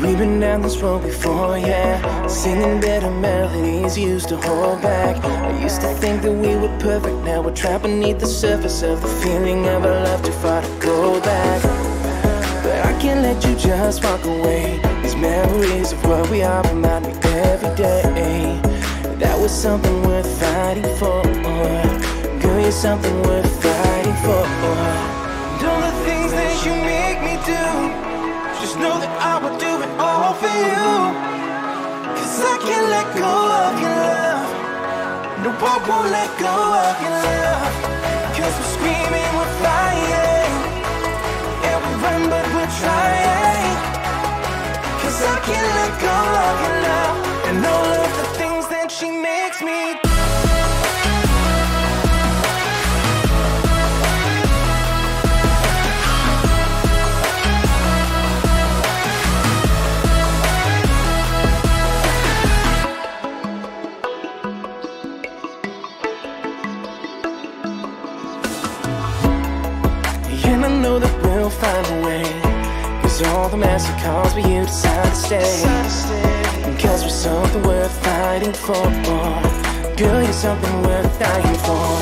We've been down this road before, yeah. Singing better melodies used to hold back. I used to think that we were perfect. Now we're trapped beneath the surface of the feeling of a love too far to go back. But I can't let you just walk away. These memories of what we are remind me every day that was something worth fighting for. Girl, you're something worth fighting for. And all the things that you make me do, just know that I would do it all for you. Cause I can't let go of your love. No, I won't let go of your love. Cause we're screaming, we're fighting, and we run but we're trying. Cause I can't let go of your love. And all of the things that she makes me do. And I know that we'll find a way, cause all the mess it caused, but you decide to stay. Cause we're something worth fighting for. Girl, you're something worth dying for.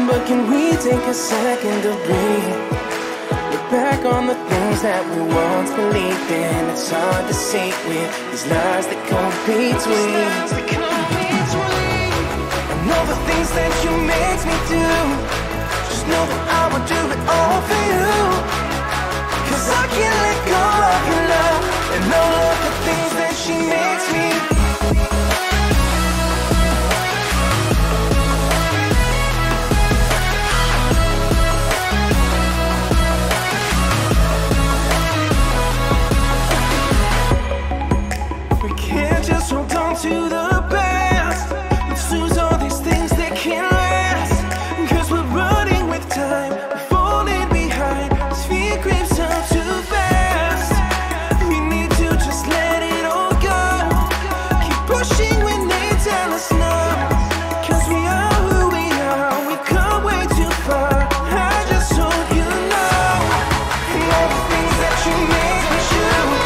But can we take a second to breathe? Look back on the things that we once believed in. It's hard to see with these lies that come between. And all the things that you make me do, just know that I would do it all for you. Cause I can't let go of your love. And all of the things that she makes me do. We can't just hold on to the past. Let's lose all these things that can't last. Cause we're running with time, we're falling behind. This fear creeps up too fast. We need to just let it all go. Keep pushing when they tell us no. Cause we are who we are, we've come way too far. I just hope you know. And all the things that you make me choose,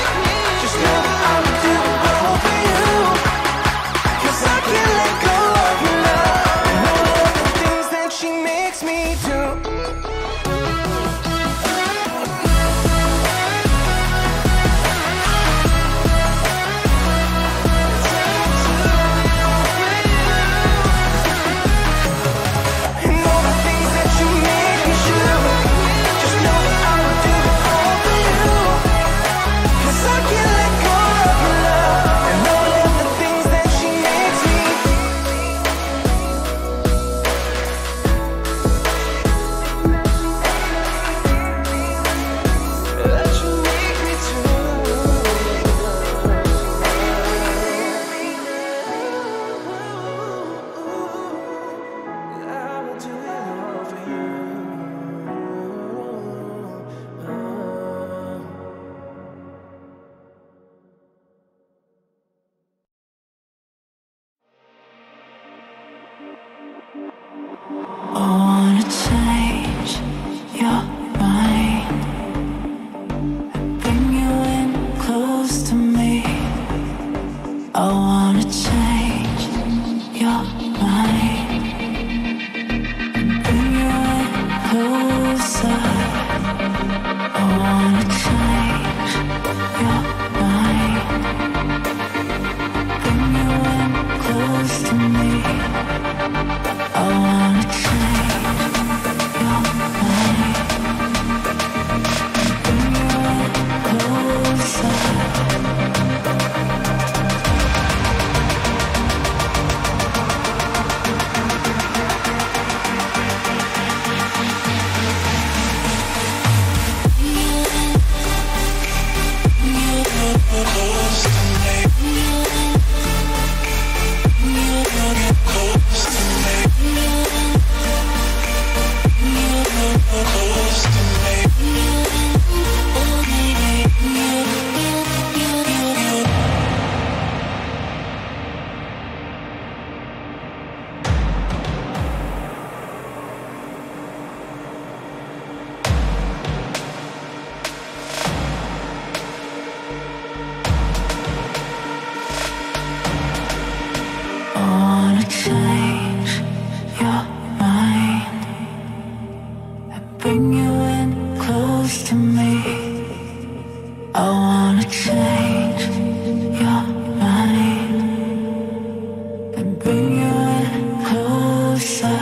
just know that I would do it all for you. Cause I can't let go of your love. And all of the things that she makes me do. And all the things that you make me choose, just know that I would do it all for you. Cause I can't let go of your love. And all of the things that she makes me do. That you make me do. I will do it all for you. I wanna change your mind, bring you in close to me. I wanna change your mind, bring you in closer. I wanna change your mind, bring you in close to me. I wanna change your mind, bring you in closer. wanna change your mind and bring you in closer.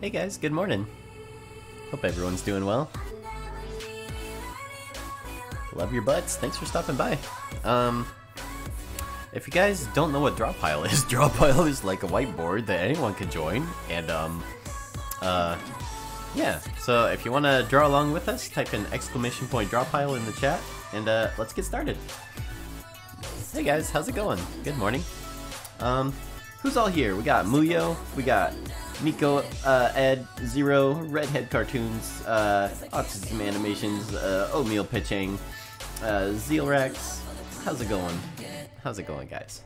Hey guys, good morning. Hope everyone's doing well. Love your butts. Thanks for stopping by. If you guys don't know what Drawpile is, Drawpile is like a whiteboard that anyone can join, and yeah. So if you want to draw along with us, type in !Drawpile in the chat, and let's get started. Hey guys, how's it going? Good morning. Who's all here? We got Muyo, we got Miko, Ed, Zero, Redhead Cartoons, Autism Animations, Oatmeal Pitching, Zealrex. How's it going? how's it going, guys?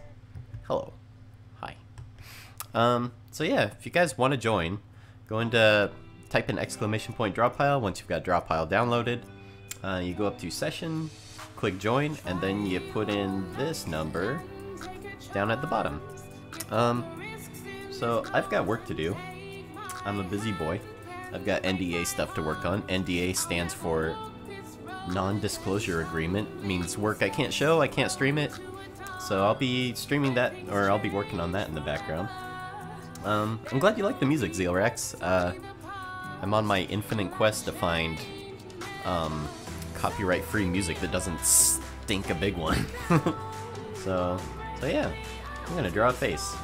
Hello. Hi. So yeah, if you guys want to join, go into type in !Drawpile. Once you've got Drawpile downloaded, you go up to session, click join, and then you put in this number down at the bottom. So I've got work to do. I'm a busy boy. I've got NDA stuff to work on. NDA stands for non-disclosure agreement, means work I can't show, I can't stream it. So I'll be streaming that, or I'll be working on that in the background. I'm glad you like the music, Zealrex. I'm on my infinite quest to find copyright-free music that doesn't stink a big one. so yeah, I'm gonna draw a face.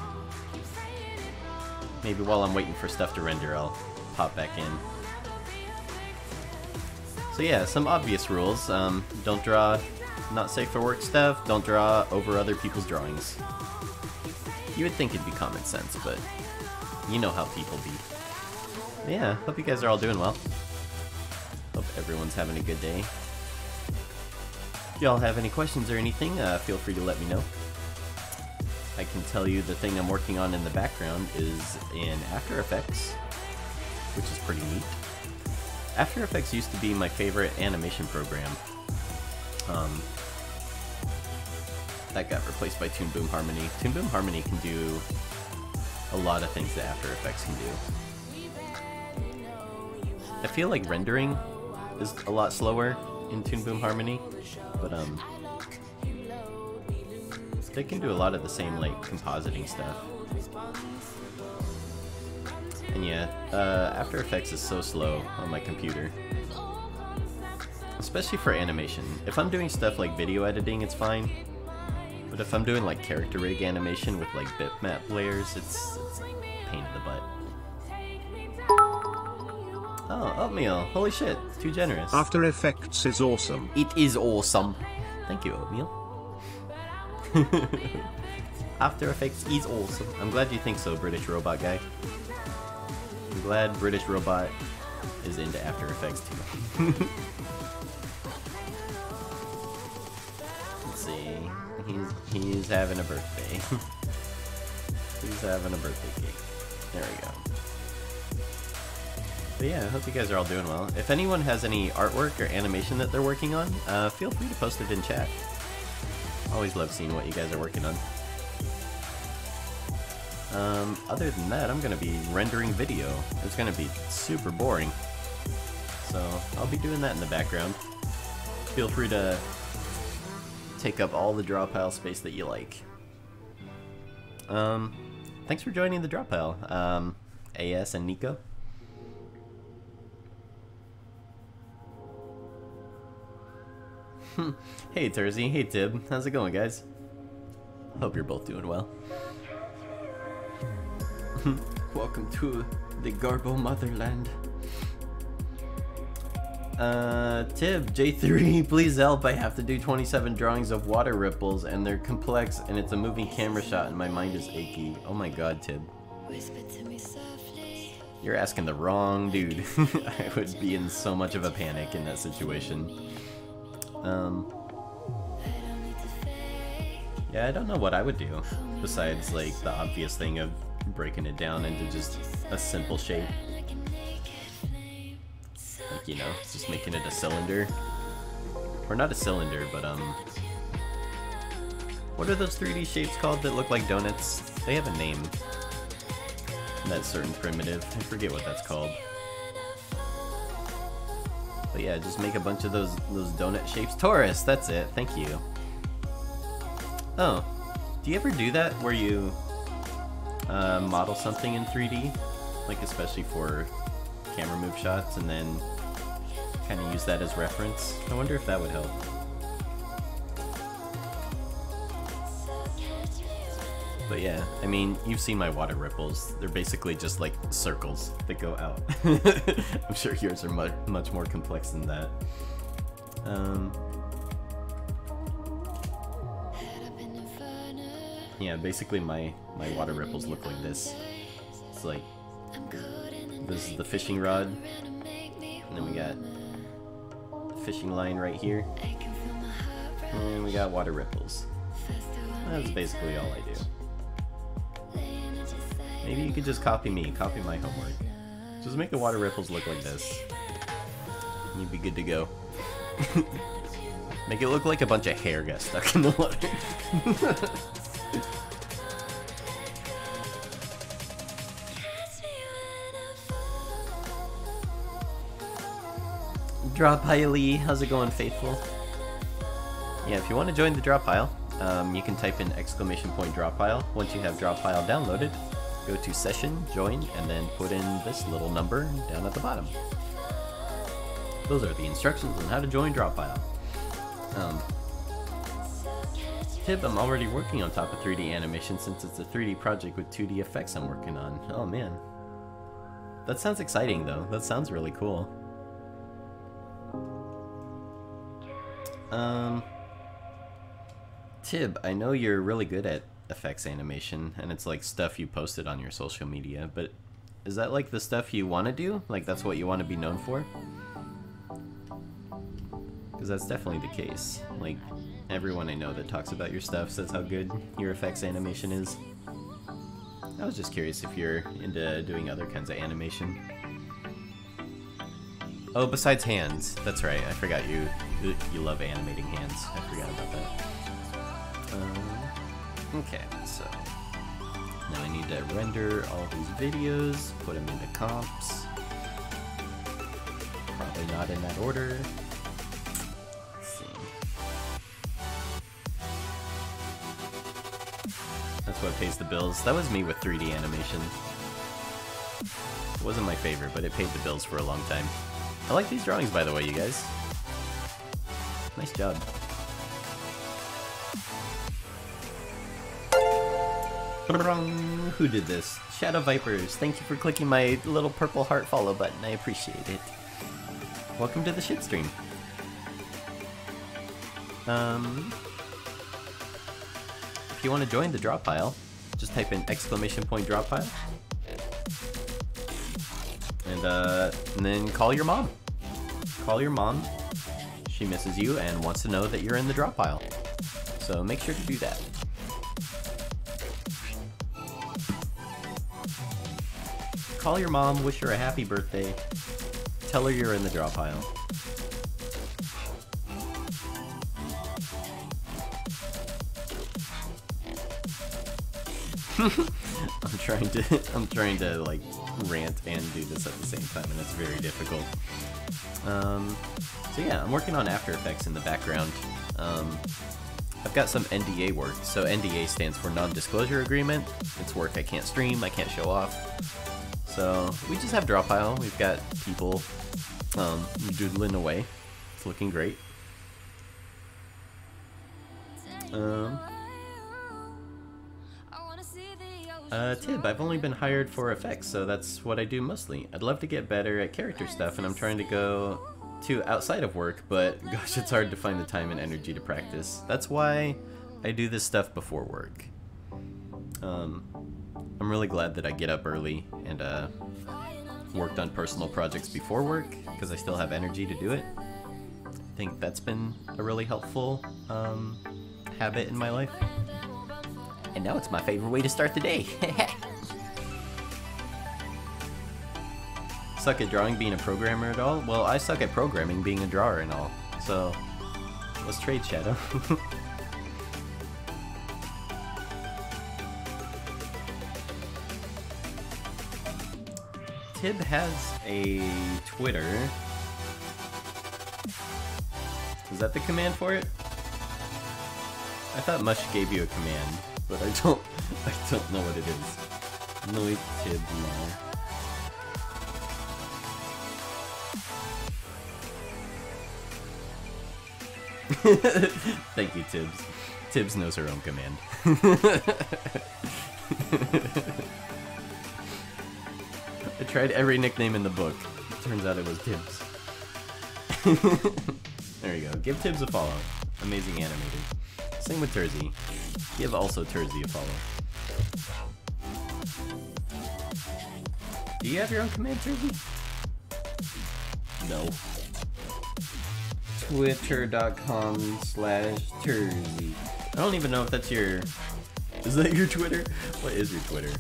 Maybe while I'm waiting for stuff to render, I'll pop back in. So yeah, some obvious rules. Don't draw not safe for work stuff. Don't draw over other people's drawings. You would think it'd be common sense, but you know how people be. Yeah, hope you guys are all doing well. Hope everyone's having a good day. If y'all have any questions or anything, feel free to let me know. I can tell you the thing I'm working on in the background is in After Effects, which is pretty neat. After Effects used to be my favorite animation program. That got replaced by Toon Boom Harmony. Toon Boom Harmony can do a lot of things that After Effects can do. I feel like rendering is a lot slower in Toon Boom Harmony, but they can do a lot of the same, like, compositing stuff. And yeah, After Effects is so slow on my computer. Especially for animation. If I'm doing stuff like video editing, it's fine. But if I'm doing, like, character rig animation with, like, bitmap layers, it's a pain in the butt. Oh, oatmeal. Holy shit. Too generous. After Effects is awesome. It is awesome. Thank you, oatmeal. After Effects is awesome. I'm glad you think so, British robot guy. I'm glad British robot is into After Effects too. Let's see. He's having a birthday. He's having a birthday cake. There we go. But yeah, I hope you guys are all doing well. If anyone has any artwork or animation that they're working on, feel free to post it in chat. Always love seeing what you guys are working on. Other than that, I'm gonna be rendering video. It's gonna be super boring. So I'll be doing that in the background. Feel free to take up all the Drawpile space that you like. Thanks for joining the Drawpile, AS and Nico. Hey Tersey, hey Tib, how's it going, guys? Hope you're both doing well. Welcome to the Garbo motherland. Tib, J3, please help. I have to do 27 drawings of water ripples, and they're complex, and it's a moving camera shot, and my mind is achy. Oh my god, Tib. You're asking the wrong dude. I would be in so much of a panic in that situation. Yeah, I don't know what I would do, besides, like, the obvious thing of breaking it down into just a simple shape. Like, you know, just making it a cylinder. Or not a cylinder, but, what are those 3D shapes called that look like donuts? They have a name. That certain primitive. I forget what that's called. But yeah, just make a bunch of those donut shapes. Taurus, that's it. Thank you. Oh, do you ever do that where you model something in 3D? Like especially for camera move shots and then kind of use that as reference? I wonder if that would help. But yeah, I mean, you've seen my water ripples. They're basically just like circles that go out. I'm sure yours are much more complex than that. Yeah, basically my water ripples look like this. It's like, this is the fishing rod, and then we got the fishing line right here, and we got water ripples. That's basically all I do. Maybe you could just copy me, copy my homework. Just make the water ripples look like this. And you'd be good to go. Make it look like a bunch of hair got stuck in the water. Drawpile, how's it going, faithful? Yeah, if you want to join the Drawpile, you can type in !Drawpile. Once you have Drawpile downloaded, go to session, join, and then put in this little number down at the bottom. Those are the instructions on how to join Drawpile. Tip, I'm already working on top of 3D animation since it's a 3D project with 2D effects I'm working on. Oh man. That sounds exciting though. That sounds really cool. Tib, I know you're really good at effects animation, and it's like stuff you posted on your social media, but is that like the stuff you want to do? Like that's what you want to be known for? Because that's definitely the case. Like, everyone I know that talks about your stuff says how good your effects animation is. I was just curious if you're into doing other kinds of animation. Oh, besides hands. That's right, I forgot you love animating hands. I forgot about that. Okay, so now I need to render all these videos, put them into comps. Probably not in that order. Let's see. That's what pays the bills. That was me with 3D animation. It wasn't my favorite, but it paid the bills for a long time. I like these drawings, by the way, you guys. Nice job. Who did this? Shadow Vipers, thank you for clicking my little purple heart follow button. I appreciate it. Welcome to the shit stream. If you want to join the Drawpile, just type in !Drawpile. And then call your mom. Call your mom. She misses you and wants to know that you're in the Drawpile. So make sure to do that. Call your mom, wish her a happy birthday, tell her you're in the Drawpile. I'm trying to like rant and do this at the same time, and it's very difficult. So yeah, I'm working on After Effects in the background. I've got some NDA work. So NDA stands for Non-Disclosure Agreement. It's work I can't stream, I can't show off. So we just have Drawpile. We've got people doodling away. It's looking great. Tib, I've only been hired for effects, so that's what I do mostly. I'd love to get better at character stuff, and I'm trying to go to outside of work, but gosh, it's hard to find the time and energy to practice. That's why I do this stuff before work. I'm really glad that I get up early and worked on personal projects before work, because I still have energy to do it. I think that's been a really helpful habit in my life. And now it's my favorite way to start the day. Suck at drawing being a programmer at all? Well, I suck at programming being a drawer and all. So, let's trade, Shadow. Tib has a Twitter. Is that the command for it? I thought Mush gave you a command, but I don't know what it is. No, Tib now. Thank you, Tibbs. Tibbs knows her own command. I tried every nickname in the book. Turns out it was Tibbs. There you go. Give Tibbs a follow. Amazing animator. Same with Terzi. Give also Terzi a follow. Do you have your own command, Terzi? No. Twitter.com/Terzi. I don't even know if that's your... Is that your Twitter? What is your Twitter?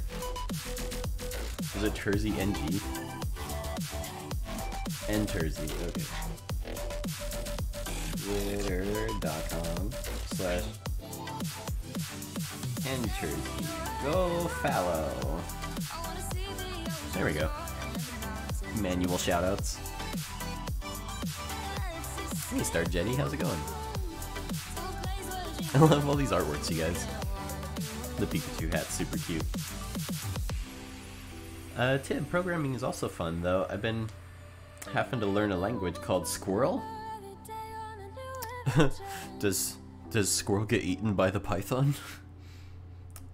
Is it Tersey NG? N-Tersey, okay. Twitter.com/N-Tersey. Go fallow. There we go. Manual shoutouts. Hey Star Jetty, how's it going? I love all these artworks, you guys. The Pikachu hat's super cute. Tib, programming is also fun, though. I've been having to learn a language called Squirrel. Does Squirrel get eaten by the Python?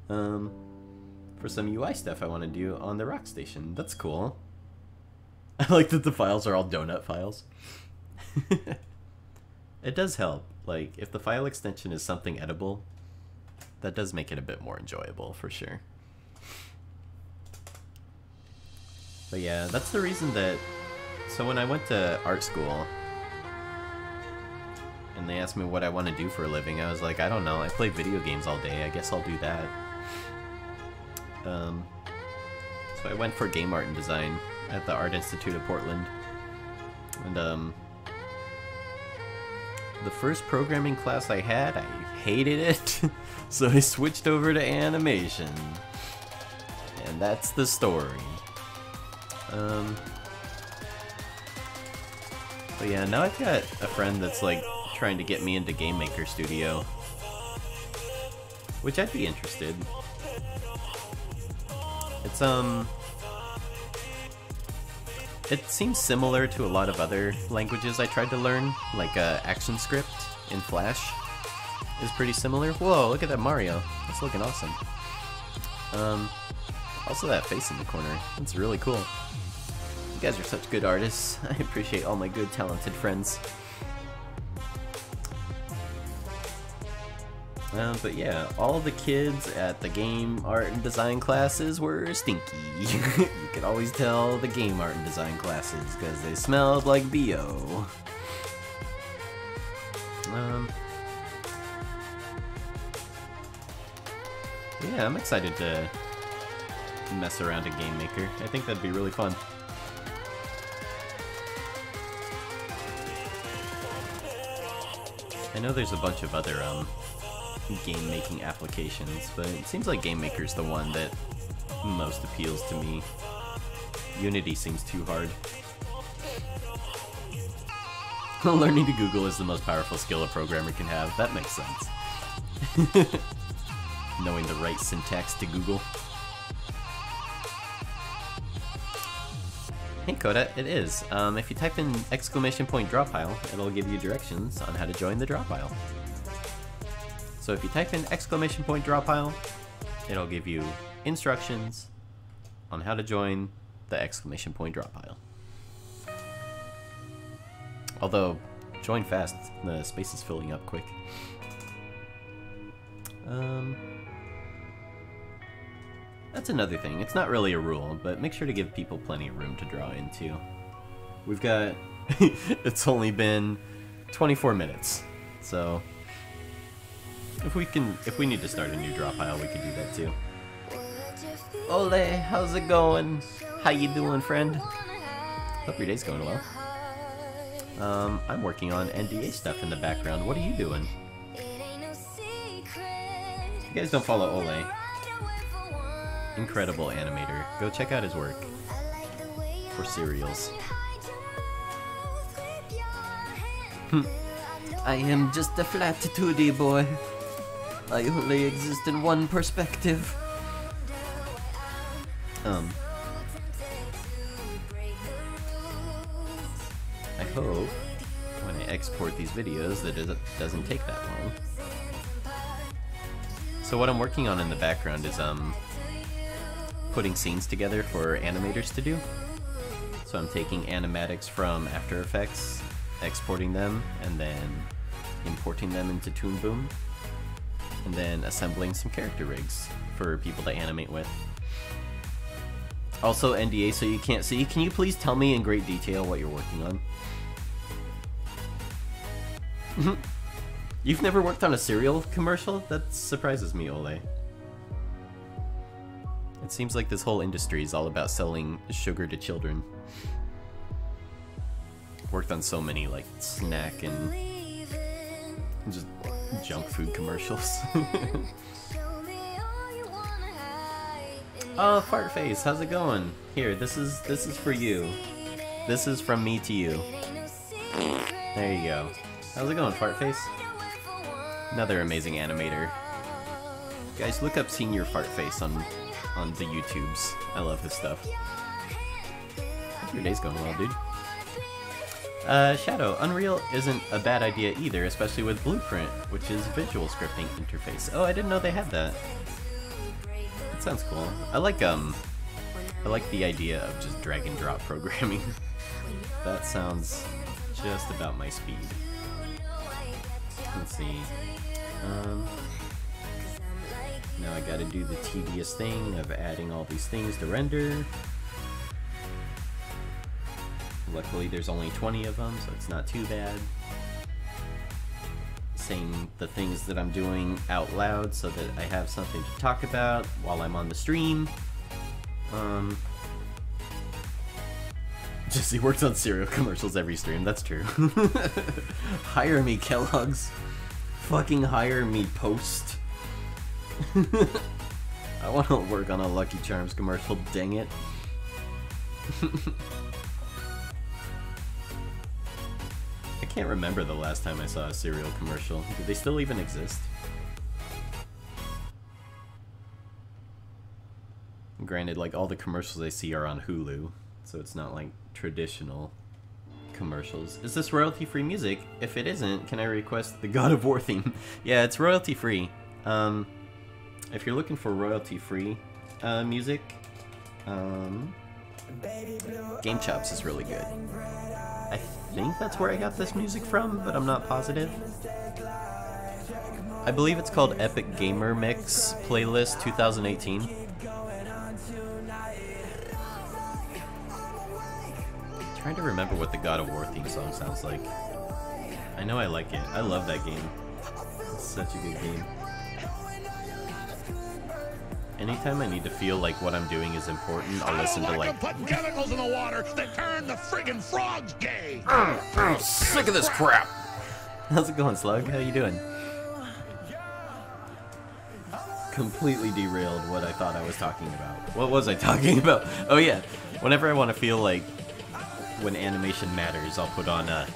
For some UI stuff I want to do on the Rock Station. That's cool. I like that the files are all donut files. It does help. Like, if the file extension is something edible, that does make it a bit more enjoyable, for sure. But yeah, that's the reason that... So when I went to art school, and they asked me what I want to do for a living, I was like, I don't know, I play video games all day, I guess I'll do that. So I went for game art and design at the Art Institute of Portland. And the first programming class I had, I hated it, so I switched over to animation. And that's the story. But yeah, now I've got a friend that's like trying to get me into Game Maker Studio, which I'd be interested. It's it seems similar to a lot of other languages I tried to learn, like ActionScript in Flash is pretty similar. Whoa, look at that Mario. That's looking awesome. Also that face in the corner. That's really cool. You guys are such good artists. I appreciate all my good, talented friends. But yeah, all the kids at the game art and design classes were stinky. You could always tell the game art and design classes because they smelled like BO. Yeah, I'm excited to mess around in Game Maker. I think that'd be really fun. I know there's a bunch of other game-making applications, but it seems like Game Maker's the one that most appeals to me. Unity seems too hard. Learning to Google is the most powerful skill a programmer can have. That makes sense. Knowing the right syntax to Google. Hey Coda, it is. If you type in !Drawpile, it'll give you directions on how to join the Drawpile. So if you type in !Drawpile, it'll give you instructions on how to join the !Drawpile. Although, join fast, the space is filling up quick. That's another thing. It's not really a rule, but make sure to give people plenty of room to draw into. We've got... it's only been 24 minutes, so... If we need to start a new Drawpile, we could do that too. Ole, how's it going? How you doing, friend? Hope your day's going well. I'm working on NDA stuff in the background. What are you doing? You guys don't follow Ole. Incredible animator. Go check out his work. For serials. I am just a flat 2D boy. I only exist in one perspective. I hope when I export these videos that it doesn't take that long. So what I'm working on in the background is putting scenes together for animators to do. So I'm taking animatics from After Effects, exporting them, and then importing them into Toon Boom, and then assembling some character rigs for people to animate with. Also NDA, so you can't see. Can you please tell me in great detail what you're working on? You've never worked on a cereal commercial? That surprises me, Ole. It seems like this whole industry is all about selling sugar to children. Worked on so many, like, snack and just junk food commercials. Oh, Fart Face, how's it going? Here, this is for you. This is from me to you. There you go. How's it going, Fart Face? Another amazing animator. Guys, look up Senior Fart Face on the YouTubes. I love his stuff. Hope your day's going well, dude. Shadow, Unreal isn't a bad idea either, especially with Blueprint, which is visual scripting interface. Oh, I didn't know they had that. That sounds cool. I like the idea of just drag and drop programming. That sounds just about my speed. Let's see. Now I gotta do the tedious thing of adding all these things to render. Luckily there's only 20 of them, so it's not too bad. Saying the things that I'm doing out loud so that I have something to talk about while I'm on the stream. Jesse works on cereal commercials every stream, that's true. Hire me, Kellogg's. Fucking hire me, Post. I want to work on a Lucky Charms commercial, dang it. I can't remember the last time I saw a cereal commercial. Do they still even exist? Granted, like, all the commercials I see are on Hulu, so it's not like traditional commercials. Is this royalty-free music? If it isn't, can I request the God of War theme? Yeah, it's royalty-free. If you're looking for royalty-free music, Game Chops is really good. I think that's where I got this music from, but I'm not positive. I believe it's called Epic Gamer Mix Playlist 2018. Trying to remember what the God of War theme song sounds like. I know I like it. I love that game. It's such a good game. Anytime I need to feel like what I'm doing is important, I'll listen to like putting chemicals in the water that turn the friggin' frogs gay. Sick of this crap. How's it going, Slug? How you doing? Completely derailed what I thought I was talking about. What was I talking about? Oh yeah, whenever I want to feel like when animation matters, I'll put on a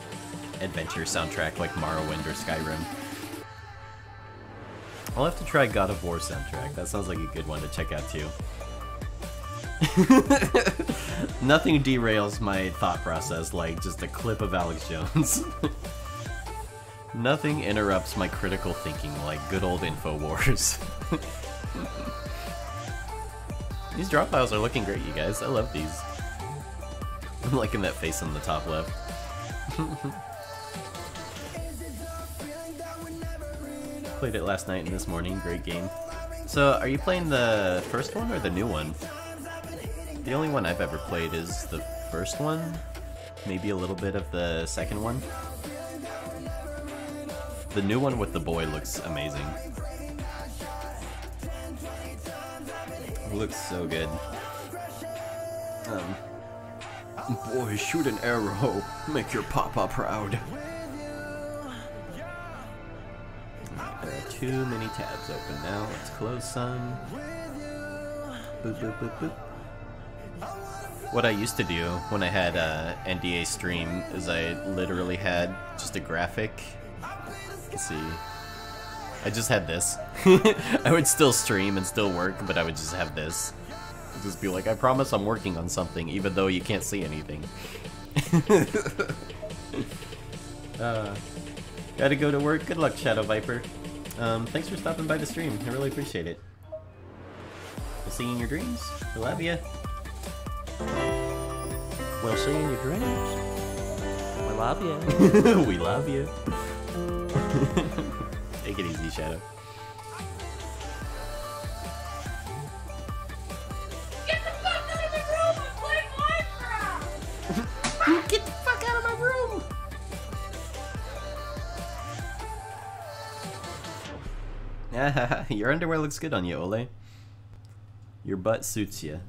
adventure soundtrack like Morrowind or Skyrim. I'll have to try God of War soundtrack. That sounds like a good one to check out too. Nothing derails my thought process like just a clip of Alex Jones. Nothing interrupts my critical thinking like good old InfoWars. These drop piles are looking great, you guys. I love these. I'm liking that face on the top left. Played it last night and this morning. Great game. So, are you playing the first one or the new one? The only one I've ever played is the first one. Maybe a little bit of the second one. The new one with the boy looks amazing. It looks so good. Boy, shoot an arrow. Make your papa proud. There are too many tabs open now. Let's close some. Boop, boop, boop, boop. What I used to do when I had NDA stream is I literally had just a graphic. Let's see. I just had this. I would still stream and still work, but I would just have this. I'd just be like, I promise I'm working on something, even though you can't see anything. Gotta go to work. Good luck, Shadow Viper. Thanks for stopping by the stream. I really appreciate it. We'll see you in your dreams. We love you. We'll see you in your dreams. We love you. We love you. Take it easy, Shadow. Get the fuck out of my room! I'm playing Minecraft! Get the fuck out of my room! Your underwear looks good on you, Ole. Your butt suits you.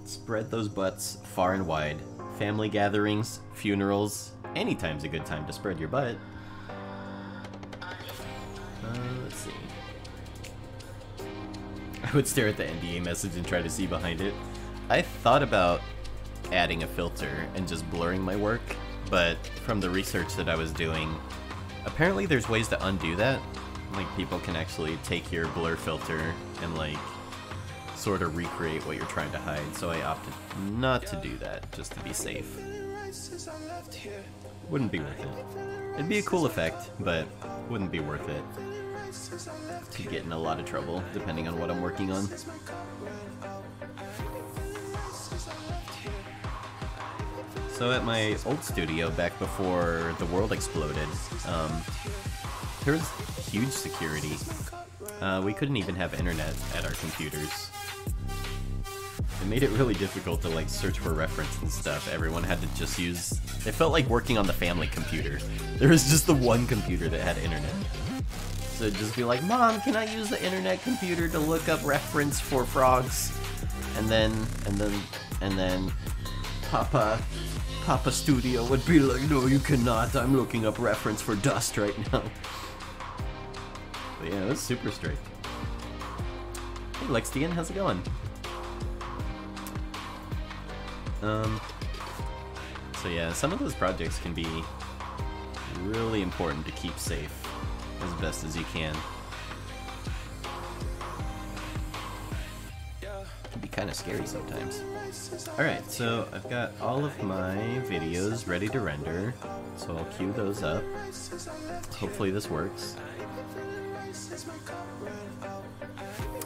Spread those butts far and wide. Family gatherings, funerals, anytime's a good time to spread your butt. Let's see. I would stare at the NDA message and try to see behind it. I thought about adding a filter and just blurring my work, but from the research that I was doing, apparently there's ways to undo that. Like, people can actually take your blur filter and, like, sort of recreate what you're trying to hide, so I opted not to do that, just to be safe. Wouldn't be worth it. It'd be a cool effect, but wouldn't be worth it. Could get in a lot of trouble, depending on what I'm working on. So at my old studio, back before the world exploded, there was huge security. We couldn't even have internet at our computers. It made it really difficult to, like, search for reference and stuff. Everyone had to just use... It felt like working on the family computer. There was just the one computer that had internet. So it'd just be like, Mom, can I use the internet computer to look up reference for frogs? And then Papa Studio would be like, no, you cannot. I'm looking up reference for dust right now. But yeah, it was super strict. Hey, Lexian, how's it going? So yeah, some of those projects can be really important to keep safe as best as you can. It can be kind of scary sometimes. Alright, so I've got all of my videos ready to render, so I'll queue those up. Hopefully this works.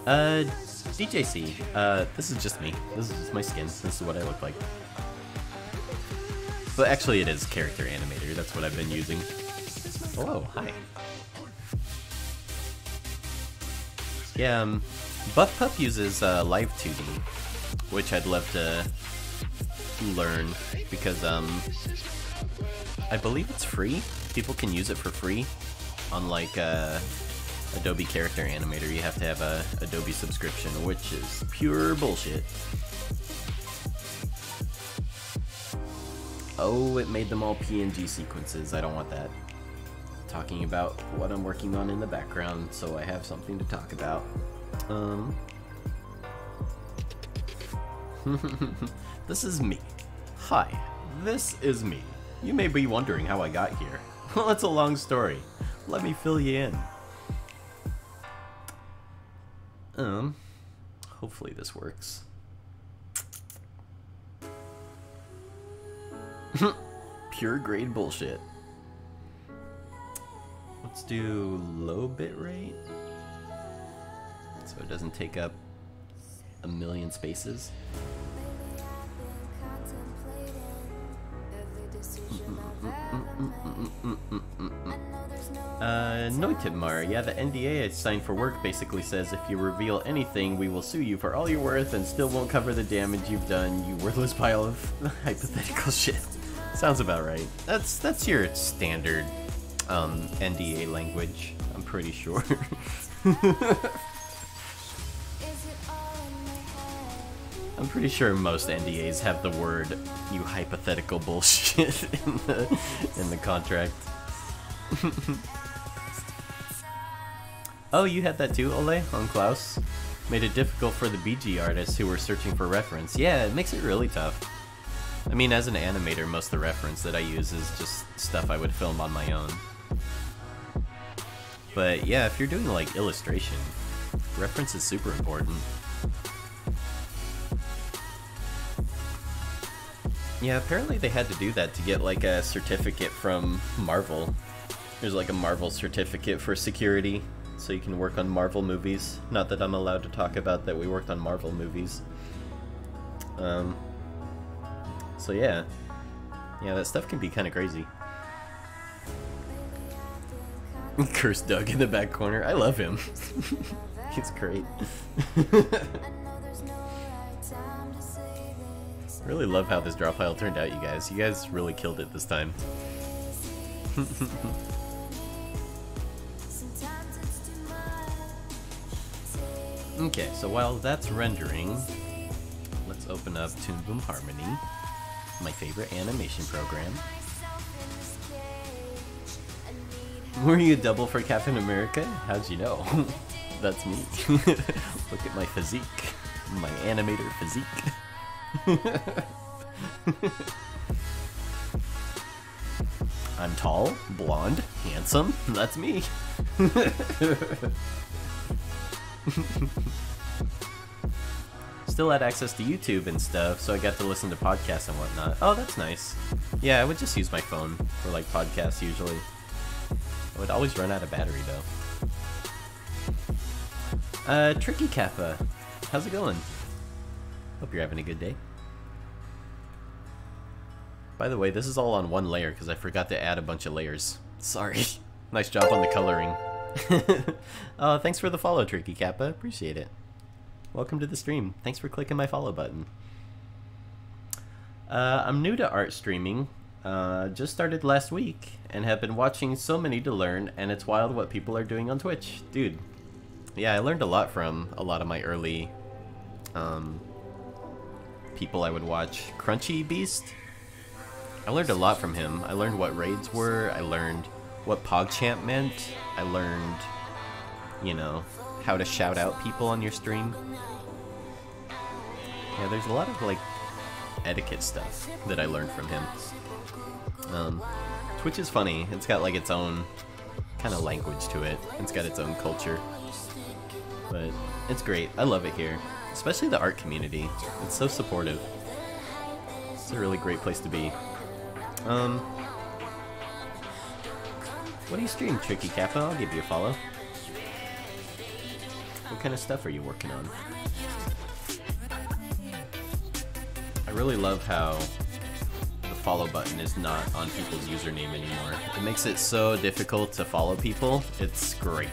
DJC, this is just me. This is just my skin. This is what I look like. But actually it is Character Animator, that's what I've been using. Hello, hi. Yeah, Buff Pup uses Live 2D, which I'd love to learn, because I believe it's free. People can use it for free. Unlike Adobe Character Animator, you have to have a Adobe subscription, which is pure bullshit. Oh, it made them all PNG sequences. I don't want that. Talking about what I'm working on in the background, so I have something to talk about. This is me. Hi, this is me. You may be wondering how I got here. Well, it's a long story. Let me fill you in. Hopefully this works. Pure grade bullshit. Let's do low bitrate, so it doesn't take up a million spaces. Noitimar, yeah, the NDA I signed for work basically says if you reveal anything, we will sue you for all you're worth and still won't cover the damage you've done, you worthless pile of hypothetical shit. Sounds about right. That's your standard NDA language, I'm pretty sure. I'm pretty sure most NDAs have the word "you hypothetical bullshit" in the contract. Oh, you had that too, Ole, on Klaus? Made it difficult for the BG artists who were searching for reference. Yeah, it makes it really tough. I mean, as an animator, most of the reference that I use is just stuff I would film on my own. But yeah, if you're doing like illustration, reference is super important. Yeah, apparently they had to do that to get like a certificate from Marvel. There's like a Marvel certificate for security, so you can work on Marvel movies. Not that I'm allowed to talk about that we worked on Marvel movies. So yeah. Yeah, that stuff can be kind of crazy. Cursed Doug in the back corner. I love him. He's great. Really love how this Drawpile turned out, you guys. You guys really killed it this time. Okay, so while that's rendering, let's open up Toon Boom Harmony, my favorite animation program. Were you a double for Captain America? How'd you know? That's me. Look at my physique. My animator physique. I'm tall, blonde, handsome. That's me. Still had access to YouTube and stuff, so I got to listen to podcasts and whatnot. Oh, that's nice. Yeah, I would just use my phone for like podcasts usually. I would always run out of battery though. Tricky Kappa, how's it going? Hope you're having a good day. By the way, this is all on one layer because I forgot to add a bunch of layers. Sorry. Nice job on the coloring. Thanks for the follow, Tricky Kappa. Appreciate it. Welcome to the stream. Thanks for clicking my follow button. I'm new to art streaming. Just started last week and have been watching so many to learn, and it's wild what people are doing on Twitch. Dude. Yeah, I learned a lot from a lot of my early people I would watch. Crunchy Beast? I learned a lot from him. I learned what raids were. I learned what PogChamp meant. I learned, you know, how to shout out people on your stream. Yeah, there's a lot of, like, etiquette stuff that I learned from him. Twitch is funny. It's got, like, its own kind of language to it. It's got its own culture. But it's great. I love it here. Especially the art community. It's so supportive. It's a really great place to be. What do you stream, Tricky Kappa? I'll give you a follow. What kind of stuff are you working on? I really love how the follow button is not on people's username anymore. It makes it so difficult to follow people. It's great.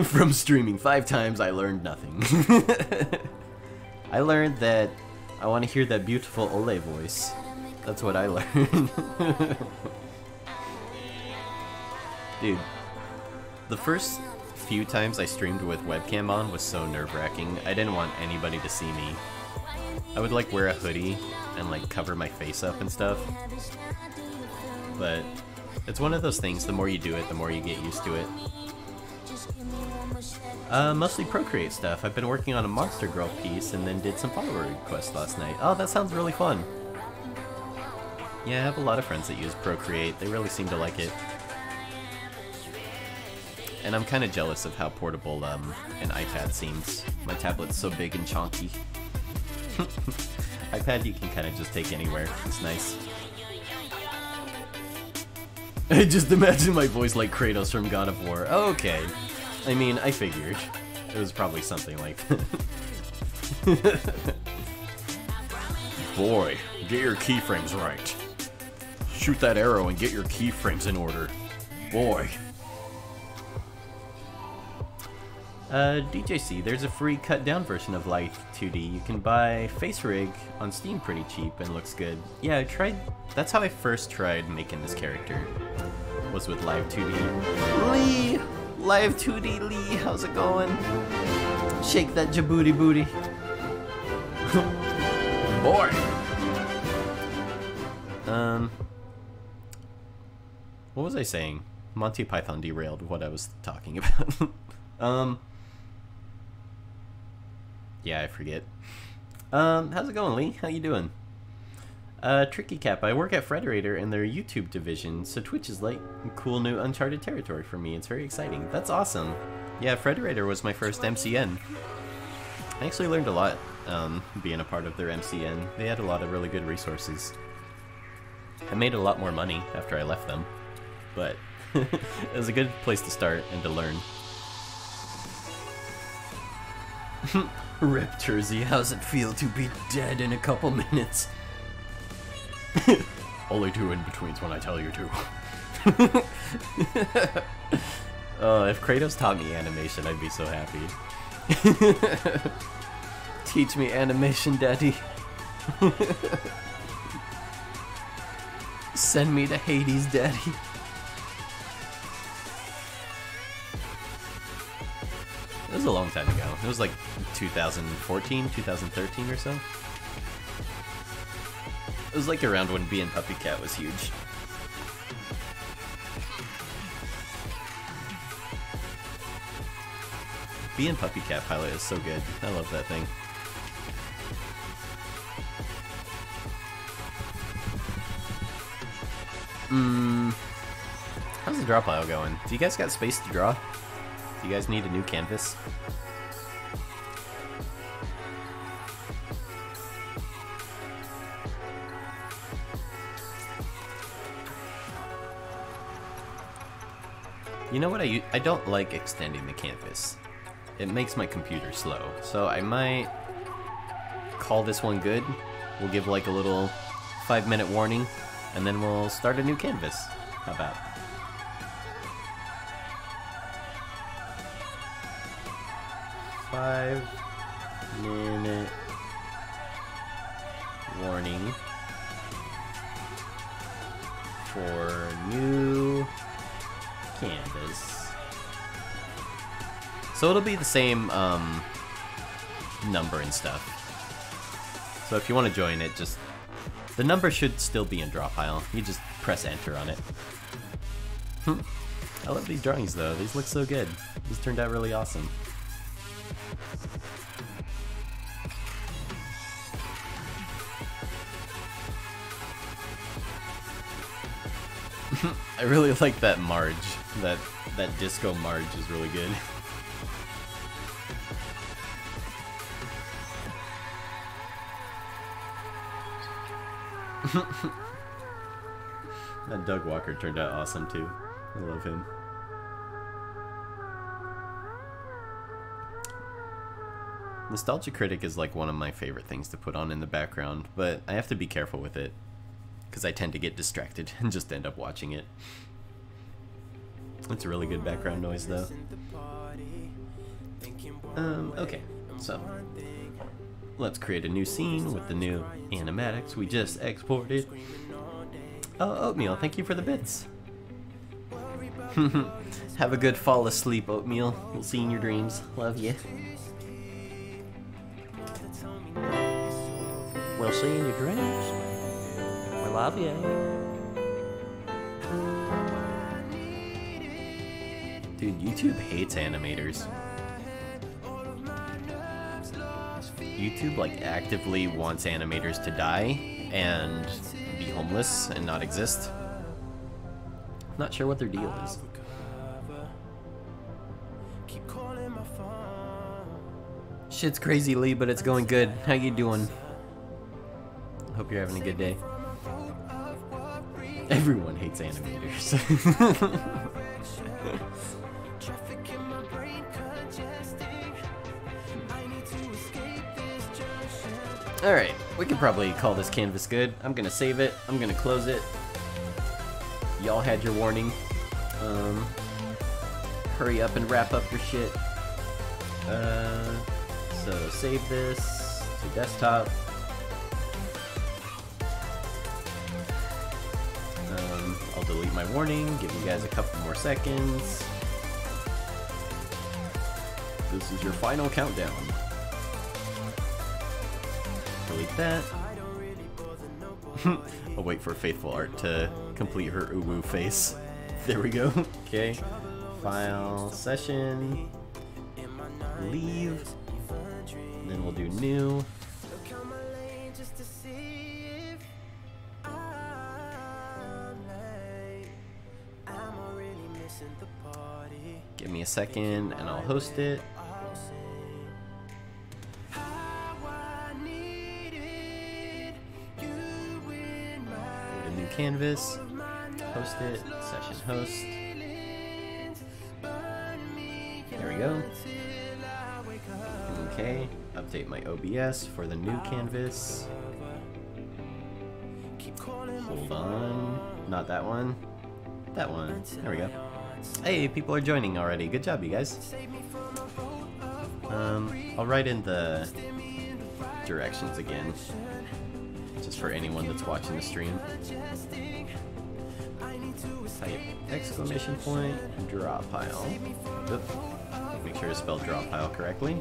From streaming 5 times, I learned nothing. I learned that I want to hear that beautiful Ole voice. That's what I learned. Dude, the first few times I streamed with webcam on was so nerve-wracking. I didn't want anybody to see me. I would like wear a hoodie and like cover my face up and stuff. But it's one of those things, the more you do it, the more you get used to it. Mostly Procreate stuff. I've been working on a Monster Girl piece and then did some follower requests last night. Oh, that sounds really fun. Yeah, I have a lot of friends that use Procreate. They really seem to like it. And I'm kind of jealous of how portable an iPad seems. My tablet's so big and chonky. iPad you can kind of just take anywhere. It's nice. I just imagine my voice like Kratos from God of War. Oh, okay. I mean, I figured. It was probably something like that. Boy, get your keyframes right. Shoot that arrow and get your keyframes in order. Boy. DJC, there's a free cut-down version of Life 2D. You can buy Face Rig on Steam pretty cheap and looks good. Yeah, I tried... That's how I first tried making this character. Was with Live 2D. Lee! Live 2D Lee, how's it going? Shake that Djibouti booty. Boy! What was I saying? Monty Python derailed what I was talking about. Yeah, I forget. How's it going, Lee? How you doing? Tricky Cap, I work at Frederator in their YouTube division, so Twitch is like cool new uncharted territory for me. It's very exciting. That's awesome. Yeah, Frederator was my first MCN. I actually learned a lot being a part of their MCN. They had a lot of really good resources. I made a lot more money after I left them, but it was a good place to start and to learn. Rip Jersey, how's it feel to be dead in a couple minutes? Only 2 in-betweens when I tell you to. If Kratos taught me animation, I'd be so happy. Teach me animation, daddy. Send me to Hades, Daddy. It was a long time ago. It was like 2014, 2013 or so. It was like around when Bee and Puppy Cat was huge. Bee and Puppy Cat pilot is so good. I love that thing. How's the draw pile going? Do you guys got space to draw? Do you guys need a new canvas? You know what, I don't like extending the canvas. It makes my computer slow, so I might call this one good. We'll give like a little 5-minute warning, and then we'll start a new canvas. How about? Five-minute warning for new canvas. So it'll be the same number and stuff. So if you want to join it, just the number should still be in Drawpile. You just press enter on it. I love these drawings though. These look so good. These turned out really awesome. I really like that Marge. That disco Marge is really good. That Doug Walker turned out awesome too. I love him. Nostalgia Critic is like one of my favorite things to put on in the background, but I have to be careful with it because I tend to get distracted and just end up watching it. It's a really good background noise though. Okay, so let's create a new scene with the new animatics we just exported. Oh, Oatmeal, thank you for the bits. Have a good fall asleep, Oatmeal. We'll see you in your dreams. Love you. We'll see you in your dreams. We love you. Dude, YouTube hates animators. YouTube like actively wants animators to die and be homeless and not exist. Not sure what their deal is. Shit's crazy, Lee, but it's going good. How you doing? Hope you're having a good day. Everyone hates animators. Alright, we can probably call this canvas good. I'm gonna save it. I'm gonna close it. Y'all had your warning. Hurry up and wrap up your shit. So save this to desktop. I'll delete my warning, give you guys a couple more seconds. This is your final countdown. Delete that. I'll wait for Faithful Art to complete her uwu face. There we go. Okay. File, session, leave, and then we'll do new. Give me a second and I'll host it. A new canvas, host it, session host. There we go. Okay, update my OBS for the new canvas. Hold on, not that one. That one. There we go. Hey, people are joining already. Good job, you guys. I'll write in the directions again, just for anyone that's watching the stream. Type exclamation point, Drawpile. Oop. Make sure to spell Drawpile correctly.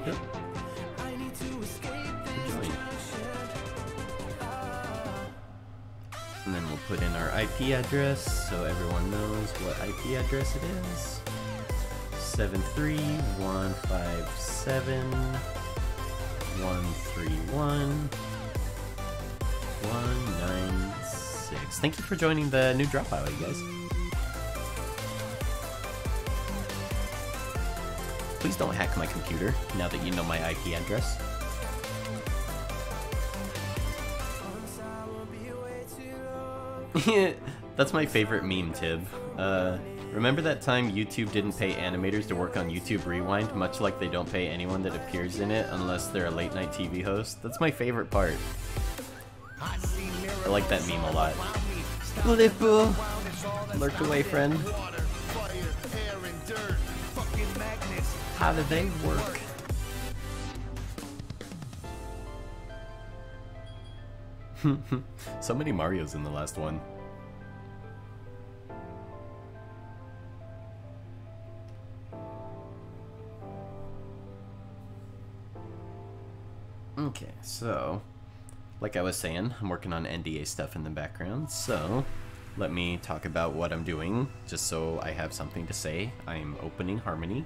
Oop. And then we'll put in our IP address so everyone knows what IP address it is. 73157131196. Thank you for joining the new Drawpile, you guys. Please don't hack my computer now that you know my IP address. That's my favorite meme, Tib. Remember that time YouTube didn't pay animators to work on YouTube Rewind, much like they don't pay anyone that appears in it unless they're a late night TV host? That's my favorite part. I like that meme a lot. Flippo! Lurk away, friend. How do they work? So many Marios in the last one. Okay, so like I was saying, I'm working on NDA stuff in the background, so let me talk about what I'm doing, just so I have something to say. I'm opening Harmony.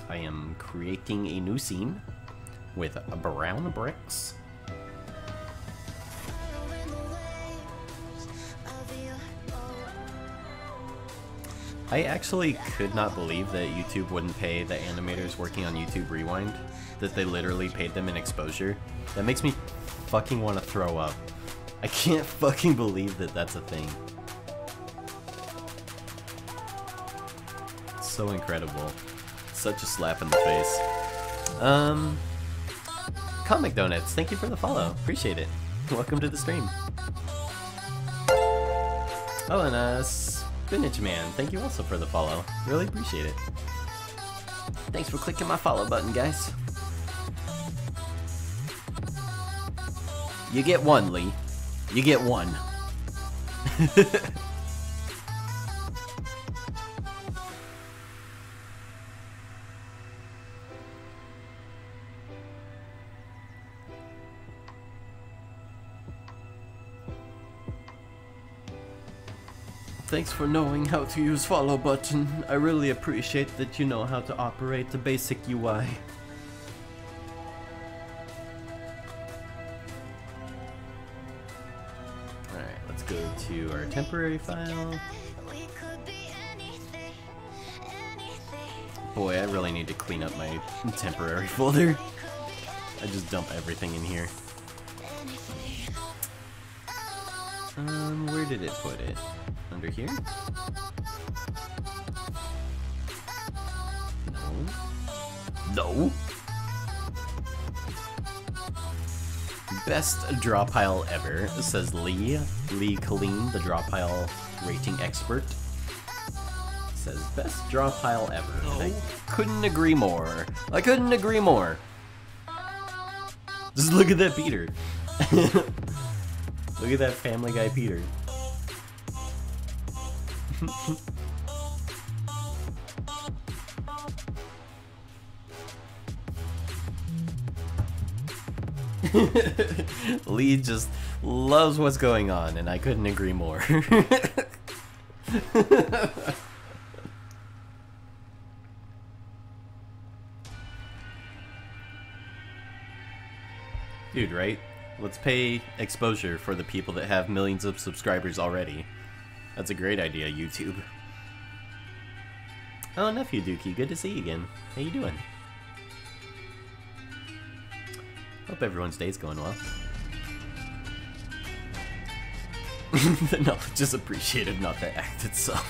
I am creating a new scene with brown bricks. I actually could not believe that YouTube wouldn't pay the animators working on YouTube Rewind, that they literally paid them in exposure. That makes me fucking want to throw up. I can't fucking believe that that's a thing. It's so incredible. Such a slap in the face. Comic Donuts, thank you for the follow. Appreciate it. Welcome to the stream. Oh, and Spinach Man, thank you also for the follow. Really appreciate it. Thanks for clicking my follow button, guys. You get one, Lee. You get one. Thanks for knowing how to use follow button. I really appreciate that you know how to operate the basic UI. Alright, let's go to our temporary file. Boy, I really need to clean up my temporary folder. I just dump everything in here. Where did it put it? Under here? No. No? Best Drawpile ever, says Lee. Lee Colleen, the Drawpile rating expert. Says best Drawpile ever. No. I couldn't agree more. I couldn't agree more. Just look at that Peter. Look at that Family Guy Peter. Lee just loves what's going on, and I couldn't agree more. Dude, right? Let's pay exposure for the people that have millions of subscribers already. That's a great idea, YouTube. Oh, Nephew Dookie, good to see you again. How you doing? Hope everyone's day's going well. The knowledge is appreciated, not the act itself.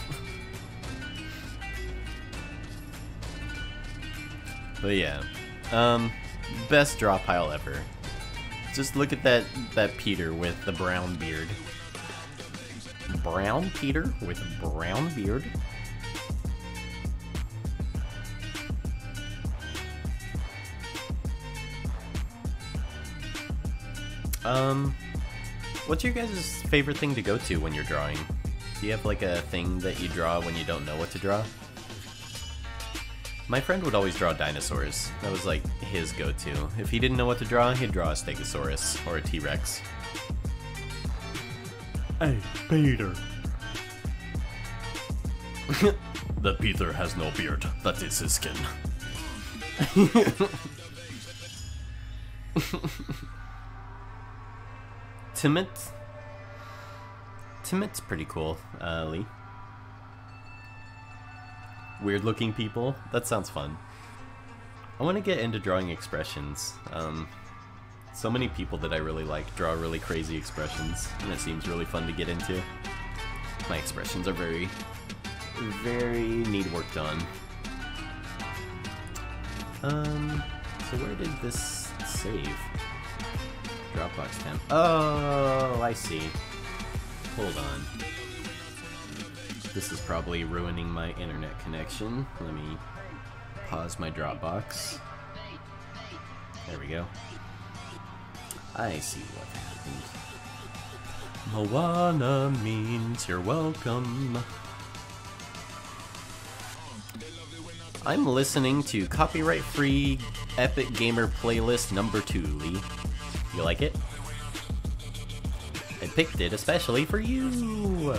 But yeah, best Drawpile ever. Just look at that Peter with the brown beard. Brown Peter with brown beard. What's your guys' favorite thing to go to when you're drawing? Do you have like a thing that you draw when you don't know what to draw? My friend would always draw dinosaurs. That was like his go-to. If he didn't know what to draw, he'd draw a Stegosaurus or a T-Rex. Hey, Peter. The Peter has no beard. That is his skin. Timid's pretty cool, Lee. Weird looking people? That sounds fun. I want to get into drawing expressions. So many people that I really like draw really crazy expressions, and it seems really fun to get into. My expressions are very need work done. So where did this save? Dropbox temp. Oh, I see. Hold on. This is probably ruining my internet connection. Let me pause my Dropbox. There we go. I see what happened. Moana means you're welcome. I'm listening to copyright-free Epic Gamer Playlist number 2, Lee. You like it? I picked it especially for you!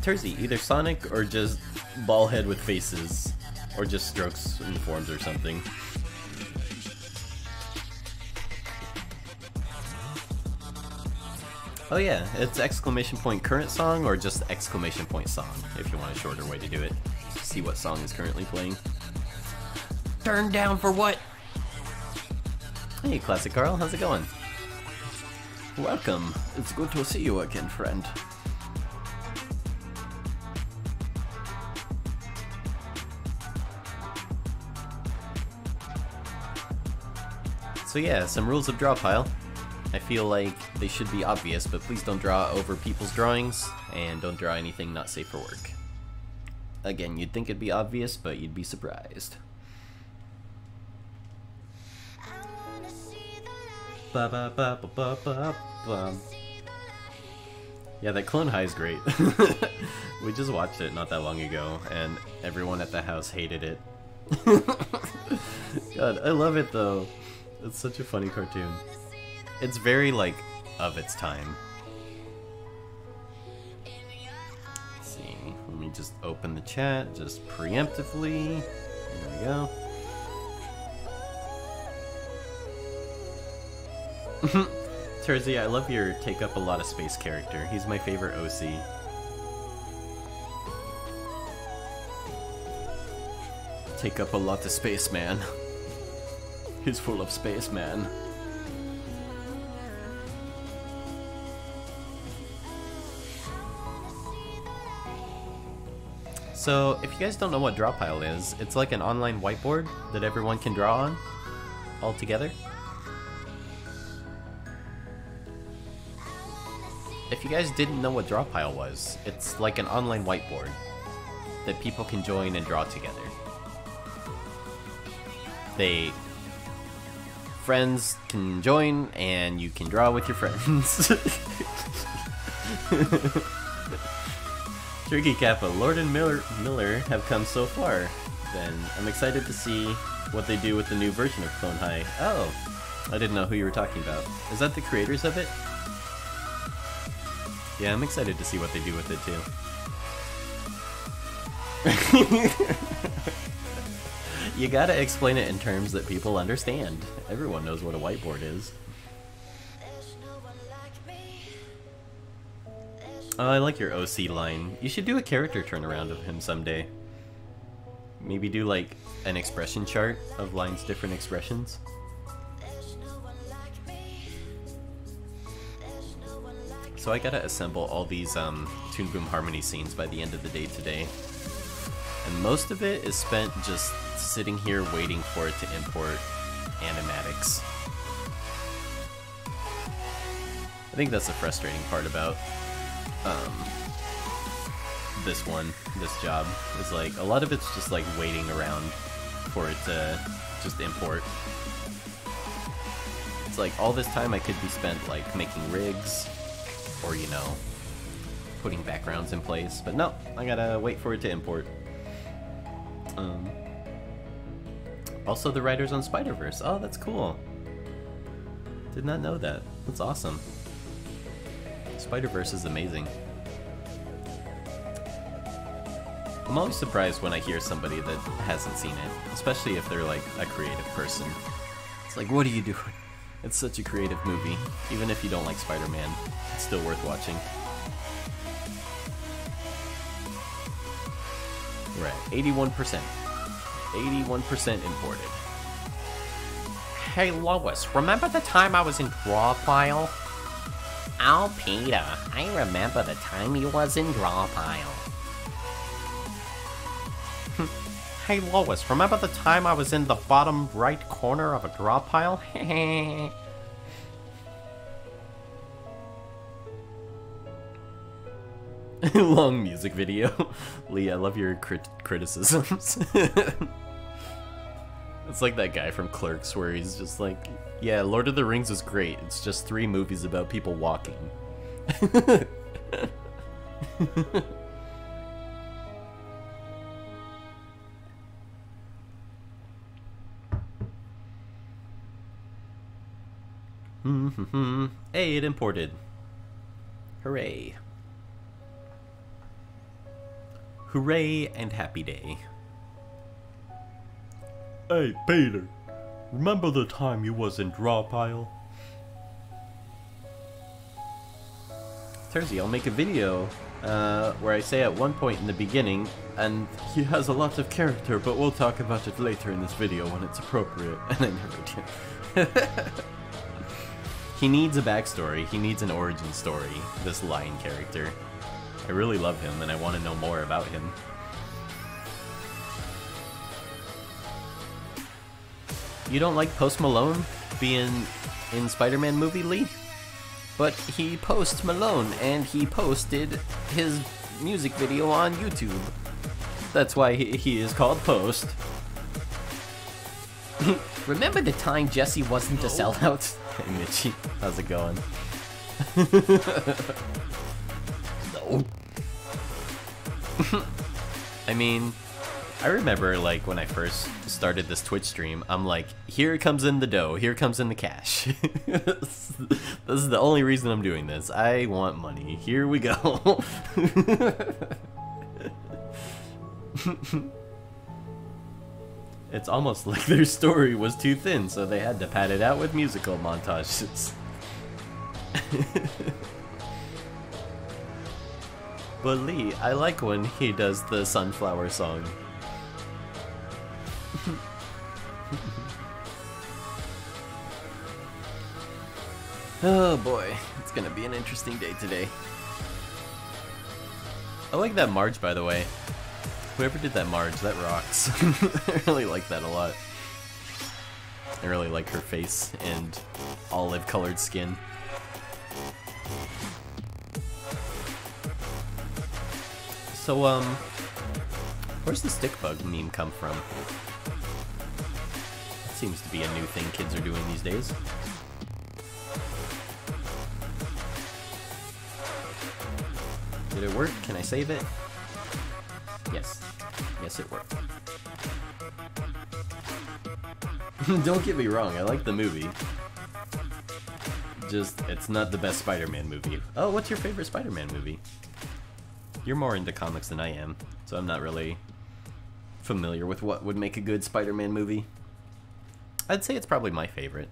Tersey, either Sonic or just ballhead with faces. Or just strokes and forms or something. Oh yeah, it's exclamation point current song or just exclamation point song, if you want a shorter way to do it. See what song is currently playing. Turn down for what? Hey, Classic Carl, how's it going? Welcome. It's good to see you again, friend. So yeah, some rules of Drawpile. I feel like they should be obvious, but please don't draw over people's drawings, and don't draw anything not safe for work. Again, you'd think it'd be obvious, but you'd be surprised. Ba ba ba ba ba ba ba. Yeah, that Clone High is great. We just watched it not that long ago, and everyone at the house hated it. God, I love it though. It's such a funny cartoon. It's very, like, of its time. Let's see, let me just open the chat, just preemptively. There we go. Tersey, I love your take up a lot of space character. He's my favorite OC. Take up a lot of space, man. He's full of space, man. So, if you guys don't know what Drawpile is, it's like an online whiteboard that everyone can draw on, all together. If you guys didn't know what Drawpile was, it's like an online whiteboard that people can join and draw together. Friends can join, and you can draw with your friends. Tricky Kappa, Lord and Miller have come so far. Then I'm excited to see what they do with the new version of Clone High. Oh, I didn't know who you were talking about. Is that the creators of it? Yeah, I'm excited to see what they do with it too. You gotta explain it in terms that people understand. Everyone knows what a whiteboard is. Oh, I like your OC line. You should do a character turnaround of him someday. Maybe do like an expression chart of Line's different expressions. So I gotta assemble all these Toon Boom Harmony scenes by the end of the day today. And most of it is spent just sitting here waiting for it to import animatics. I think that's the frustrating part about this job, is like a lot of it's just like waiting around for it to just import. It's like all this time I could be spent like making rigs, or you know, putting backgrounds in place, but no, I gotta wait for it to import. Also the writers on Spider-Verse. Oh, that's cool. Did not know that. That's awesome. Spider-Verse is amazing. I'm always surprised when I hear somebody that hasn't seen it, especially if they're like a creative person. It's like, what are you doing? It's such a creative movie. Even if you don't like Spider-Man, it's still worth watching. We're at 81%. 81% imported. Hey Lois, remember the time I was in Drawpile? Oh Peter, I remember the time you was in Drawpile. Hey Lois, remember the time I was in the bottom right corner of a Drawpile? Long music video. Lee, I love your criticisms. It's like that guy from Clerks where he's just like, yeah, Lord of the Rings is great. It's just 3 movies about people walking. Hey, it imported. Hooray. Hooray and happy day. Hey, Peter, remember the time you was in Drawpile? Thursday, I'll make a video where I say at one point in the beginning, and he has a lot of character, but we'll talk about it later in this video when it's appropriate, and I never do. He needs a backstory, he needs an origin story, this lion character. I really love him, and I want to know more about him. You don't like Post Malone being in Spider-Man movie, Lee? But he Post Malone, and he posted his music video on YouTube. That's why he is called Post. Remember the time Jesse wasn't a sellout? Hey Mitchie, how's it going? No. I mean, I remember like when I first started this Twitch stream, I'm like, here comes in the dough, here comes in the cash. This is the only reason I'm doing this. I want money. Here we go. It's almost like their story was too thin, so they had to pad it out with musical montages. But Lee, I like when he does the sunflower song. Oh boy, it's gonna be an interesting day today. I like that Marge, by the way. Whoever did that Marge, that rocks. I really like that a lot. I really like her face and olive-colored skin. So, where's the stick bug meme come from? That seems to be a new thing kids are doing these days. Did it work? Can I save it? Yes. Yes, it worked. Don't get me wrong, I like the movie. Just, it's not the best Spider-Man movie. Oh, what's your favorite Spider-Man movie? You're more into comics than I am, so I'm not really familiar with what would make a good Spider-Man movie. I'd say it's probably my favorite.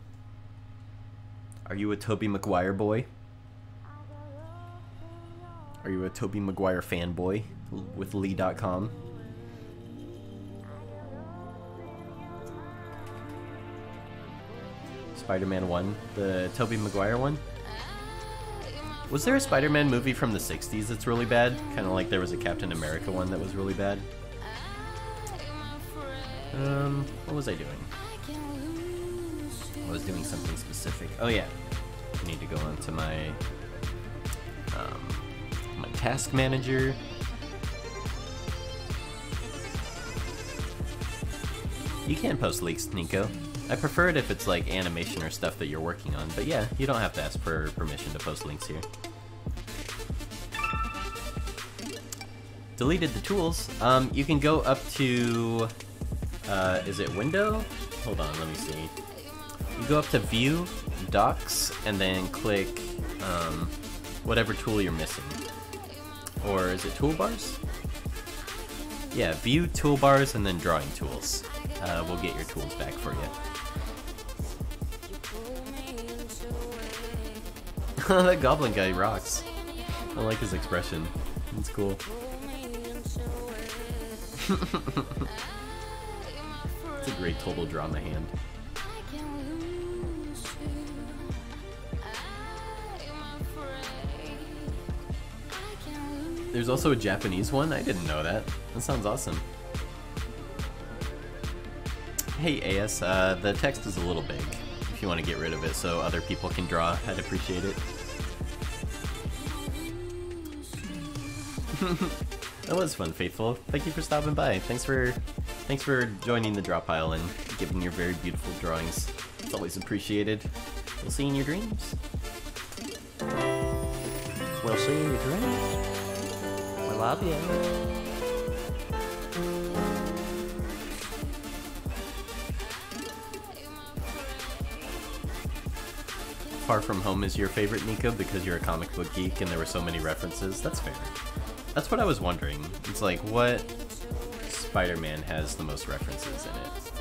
Are you a Tobey Maguire boy? Are you a Tobey Maguire fanboy with Lee.com? Spider-Man 1, the Tobey Maguire one? Was there a Spider-Man movie from the 60s that's really bad? Kind of like there was a Captain America one that was really bad. What was I doing? I was doing something specific. Oh yeah, I need to go onto my my task manager. You can post leaks, Nico. I prefer it if it's like animation or stuff that you're working on, but yeah, you don't have to ask for permission to post links here. Deleted the tools. You can go up to, is it window? Hold on, let me see. You go up to view, docs, and then click whatever tool you're missing. Or is it toolbars? Yeah, view, toolbars, and then drawing tools. We'll get your tools back for you. That goblin guy rocks. I like his expression. It's cool. It's a great total drama hand. There's also a Japanese one? I didn't know that. That sounds awesome. Hey AS, the text is a little big. If you want to get rid of it so other people can draw, I'd appreciate it. That was fun, Faithful. Thank you for stopping by. Thanks for joining the Drawpile and giving your very beautiful drawings. It's always appreciated. We'll see you in your dreams. We'll see you in your dreams. I love you. Far From Home is your favorite, Nico, because you're a comic book geek and there were so many references. That's fair. That's what I was wondering. It's like, what Spider-Man has the most references in it?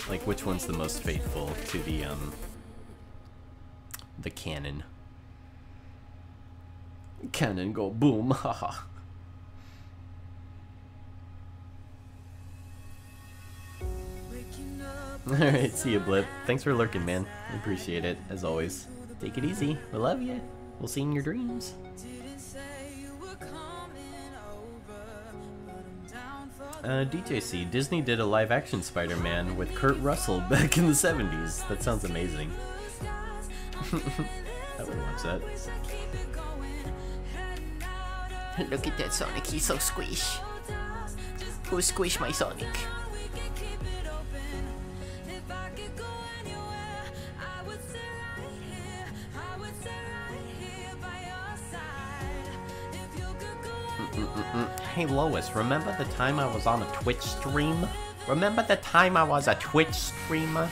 Like, which one's the most faithful to the canon? Cannon go boom, haha. Alright, see you, Blip. Thanks for lurking, man. I appreciate it, as always. Take it easy. We love you. We'll see you in your dreams. DJC, Disney did a live-action Spider-Man with Kurt Russell back in the 70s. That sounds amazing. I would watch that. Look at that Sonic, he's so squish. Who squish my Sonic? Hey Lois, remember the time I was on a Twitch stream? Remember the time I was a Twitch streamer?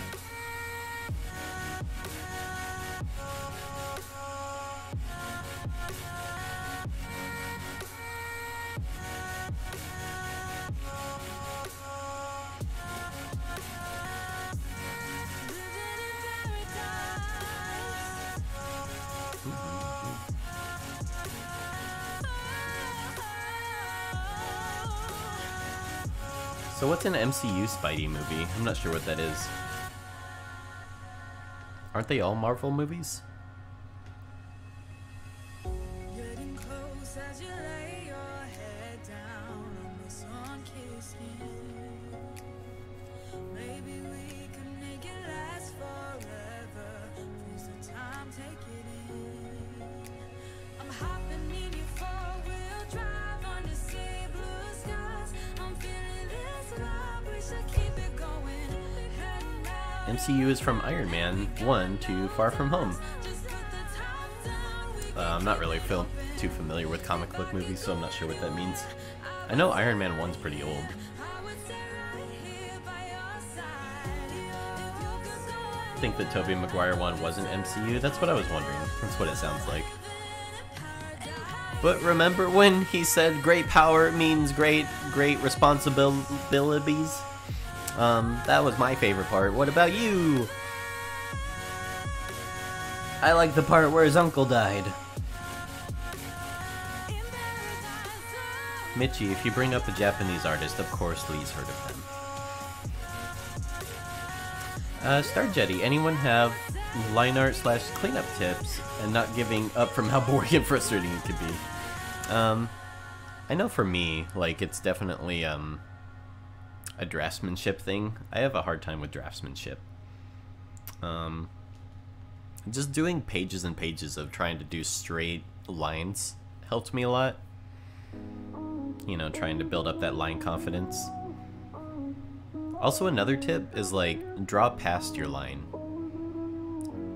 So what's an MCU Spidey movie? I'm not sure what that is. Aren't they all Marvel movies? MCU is from Iron Man 1 to Far From Home. I'm not really too familiar with comic book movies, so I'm not sure what that means. I know Iron Man 1's pretty old. I think the Tobey Maguire one wasn't MCU. That's what I was wondering. That's what it sounds like. But remember when he said great power means great responsibilities? That was my favorite part. What about you? I like the part where his uncle died. Michi, if you bring up a Japanese artist, of course Lee's heard of them. Starjetty, anyone have line art / cleanup tips and not giving up from how boring and frustrating it could be? I know for me, like, it's definitely, a draftsmanship thing. I have a hard time with draftsmanship. Just doing pages and pages of trying to do straight lines helped me a lot. You know, trying to build up that line confidence. Also, another tip is like draw past your line.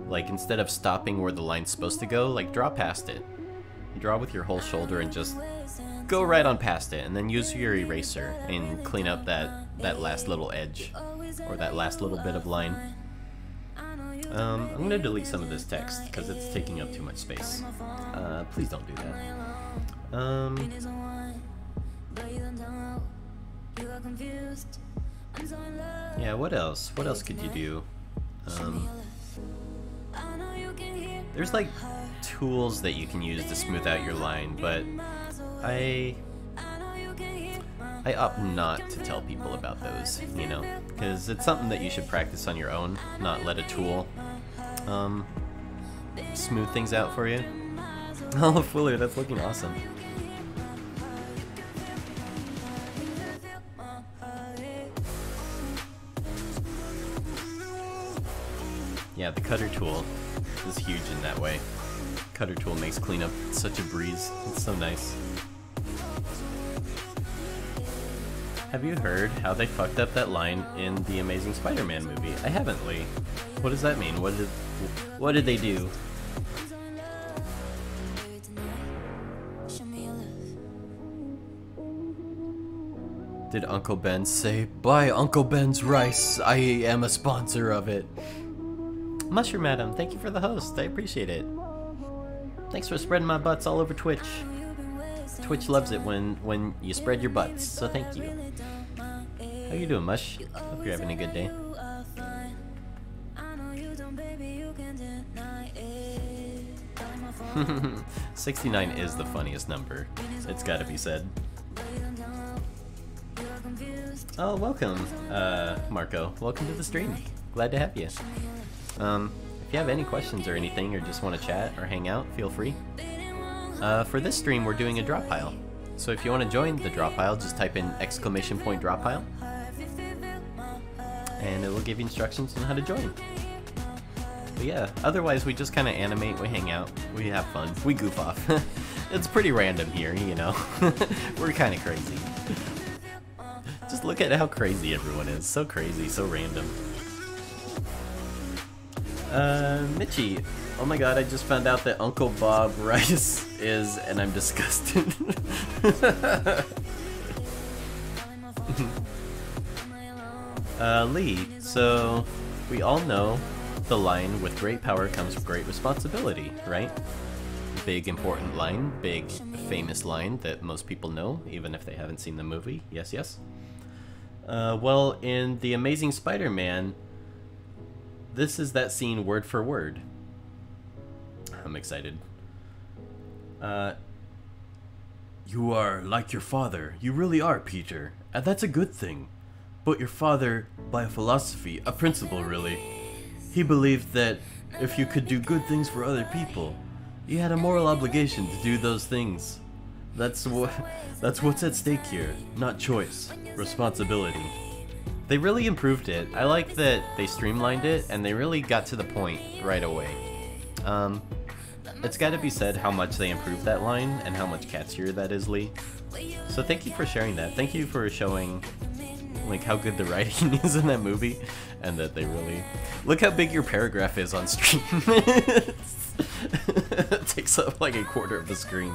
Like instead of stopping where the line's supposed to go, like draw past it. Draw with your whole shoulder and just go right on past it, and then use your eraser and clean up that last little edge or that last little bit of line. I'm gonna delete some of this text because it's taking up too much space. Please don't do that. Yeah, what else? What else could you do? There's like tools that you can use to smooth out your line, but I opt not to tell people about those, you know, because it's something that you should practice on your own, not let a tool smooth things out for you. Oh, Fuller, that's looking awesome. Yeah, the cutter tool is huge in that way. Cutter tool makes cleanup such a breeze. It's so nice. Have you heard how they fucked up that line in the Amazing Spider-Man movie? I haven't, Lee. What does that mean? What did they do? Did Uncle Ben say, "Buy Uncle Ben's rice, I am a sponsor of it"? Mushroom Madam, thank you for the host. I appreciate it. Thanks for spreading my butts all over Twitch. Twitch loves it when you spread your butts, so thank you. How you doing, Mush? Hope you're having a good day. 69 is the funniest number. It's gotta be said. Oh, welcome, Marco. Welcome to the stream. Glad to have you. If you have any questions or anything, or just want to chat or hang out, feel free. For this stream, we're doing a Drawpile. So if you want to join the Drawpile, just type in !Drawpile. And it will give you instructions on how to join. But yeah, otherwise we just kind of animate, we hang out, we have fun, we goof off. It's pretty random here, you know. We're kind of crazy. Just look at how crazy everyone is. So crazy, so random. Mitchie. Oh my god, I just found out that Uncle Bob Rice is, and I'm disgusted. Lee, so we all know the line, "With great power comes great responsibility," right? Big important line, big famous line that most people know, even if they haven't seen the movie. Yes, yes. Well, in The Amazing Spider-Man, this is that scene word for word. I'm excited. You are like your father. You really are, Peter. And that's a good thing. But your father, by a philosophy, a principle really, he believed that if you could do good things for other people, you had a moral obligation to do those things. That's what's at stake here, not choice, responsibility. They really improved it. I like that they streamlined it and they really got to the point right away. It's gotta be said how much they improved that line and how much catchier that is, Lee. So thank you for sharing that. Thank you for showing like how good the writing is in that movie, and that they really... Look how big your paragraph is on stream. It takes up like a quarter of the screen.